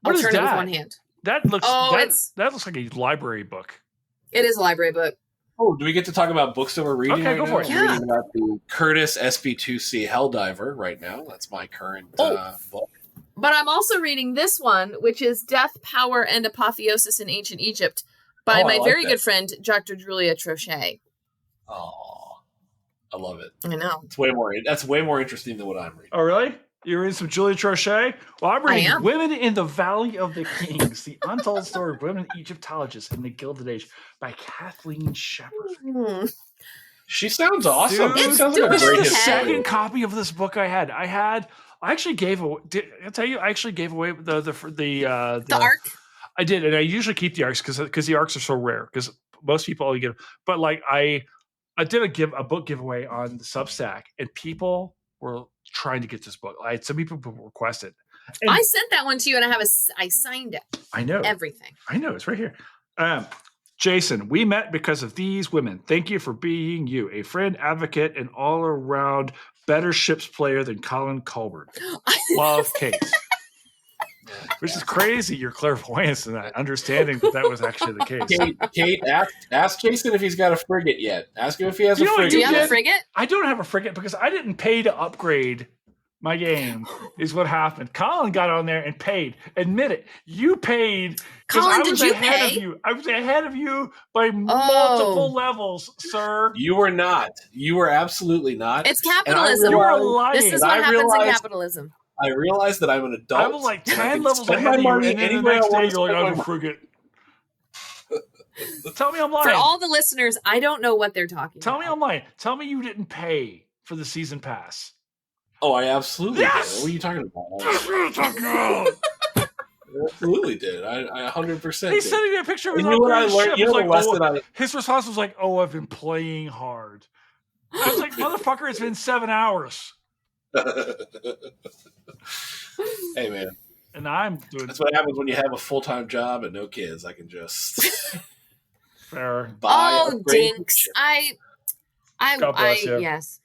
I'll turn it with one hand. That looks like a library book. It is a library book. Oh, do we get to talk about books that we're reading? Okay, go for it. I'm reading about the Curtis SP2C Helldiver right now. That's my current book. But I'm also reading this one, which is Death, Power, and Apotheosis in Ancient Egypt by my very good friend, Dr. Julia Trochet. Oh, I love it. I know. That's way more interesting than what I'm reading. Oh, really? You're reading some Julia Trochet? Well, I'm reading Women in the Valley of the Kings, the untold story of women Egyptologists in the Gilded Age by Kathleen Sheppard. She sounds awesome. Dude, she sounds like a this great is the second copy of this book I had. I actually gave away. I tell you, I actually gave away the arc. I did, and I usually keep the arcs because the arcs are so rare. Because most people only get. But like I did a book giveaway on the Substack, and people were trying to get this book. I had some people requested. And I sent that one to you, and I signed it. I know everything. I know it's right here. Jason, we met because of these women. Thank you for being you, a friend, advocate, and all-around better ships player than Colin Colbourn. Love, Kate. Which is crazy, your clairvoyance and that understanding that was actually the case. Kate, ask Jason if he's got a frigate yet. Ask him if he has a frigate. Do you have a frigate? I don't have a frigate because I didn't pay to upgrade my game, is what happened. Colin got on there and paid. Admit it. You paid because I was ahead of you. I was ahead of you by multiple levels, sir. You were not. You were absolutely not. It's capitalism. You are lying. This is what happens in capitalism. I realized that I'm an adult. I was like 10 levels ahead of you, and then the next day you're like, I have a frigate. Tell me I'm lying. For all the listeners, I don't know what they're talking about. Tell me I'm lying. Tell me you didn't pay for the season pass. Oh, I absolutely did. What are you talking about? That's what I'm talking about. absolutely did. I 100% He's did. sending me a picture of his ship. His response was like, "Oh, I've been playing hard." I was like, "Motherfucker, it's been 7 hours." Hey, man. And I'm doing. That's what happens when you have a full-time job and no kids. I can just fair. Buy dinks. God bless you. Yes.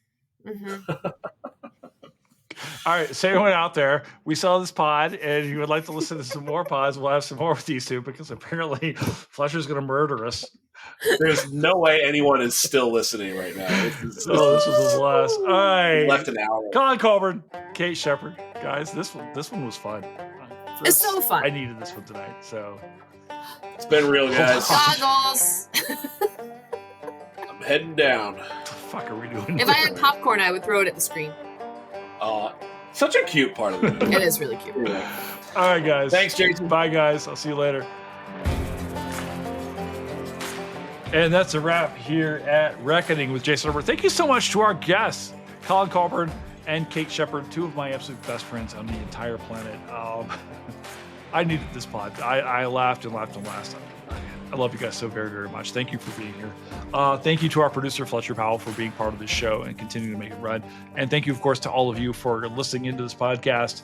Mm-hmm. All right, so anyone out there, we saw this pod, and you would like to listen to some more pods, we'll have some more with these two, because apparently Fletcher's going to murder us. There's no way anyone is still listening right now. This was his last. All right. Left an hour. Colin Colbourn, Kate Sheppard. Guys, this one was fun. It's so fun. I needed this one tonight, so. It's been real, guys. Goggles. I'm heading down. What the fuck are we doing? If I had popcorn, I would throw it at the screen. Such a cute part of it. It is really cute. Yeah. All right, guys. Thanks, Jason. Bye, guys. I'll see you later. And that's a wrap here at Reckoning with Jason Herbert. Thank you so much to our guests, Colin Colbourn and Kate Sheppard, two of my absolute best friends on the entire planet. I needed this pod. I laughed and laughed and laughed. I love you guys so very, very much. Thank you for being here. Thank you to our producer, Fletcher Powell, for being part of this show and continuing to make it run. And thank you, of course, to all of you for listening into this podcast,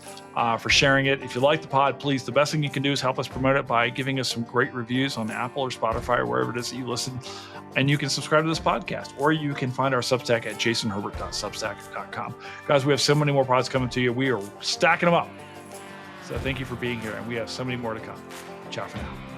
for sharing it. If you like the pod, please, the best thing you can do is help us promote it by giving us some great reviews on Apple or Spotify or wherever it is that you listen. And you can subscribe to this podcast, or you can find our Substack at jasonherbert.substack.com. Guys, we have so many more pods coming to you. We are stacking them up. So thank you for being here, and we have so many more to come. Ciao for now.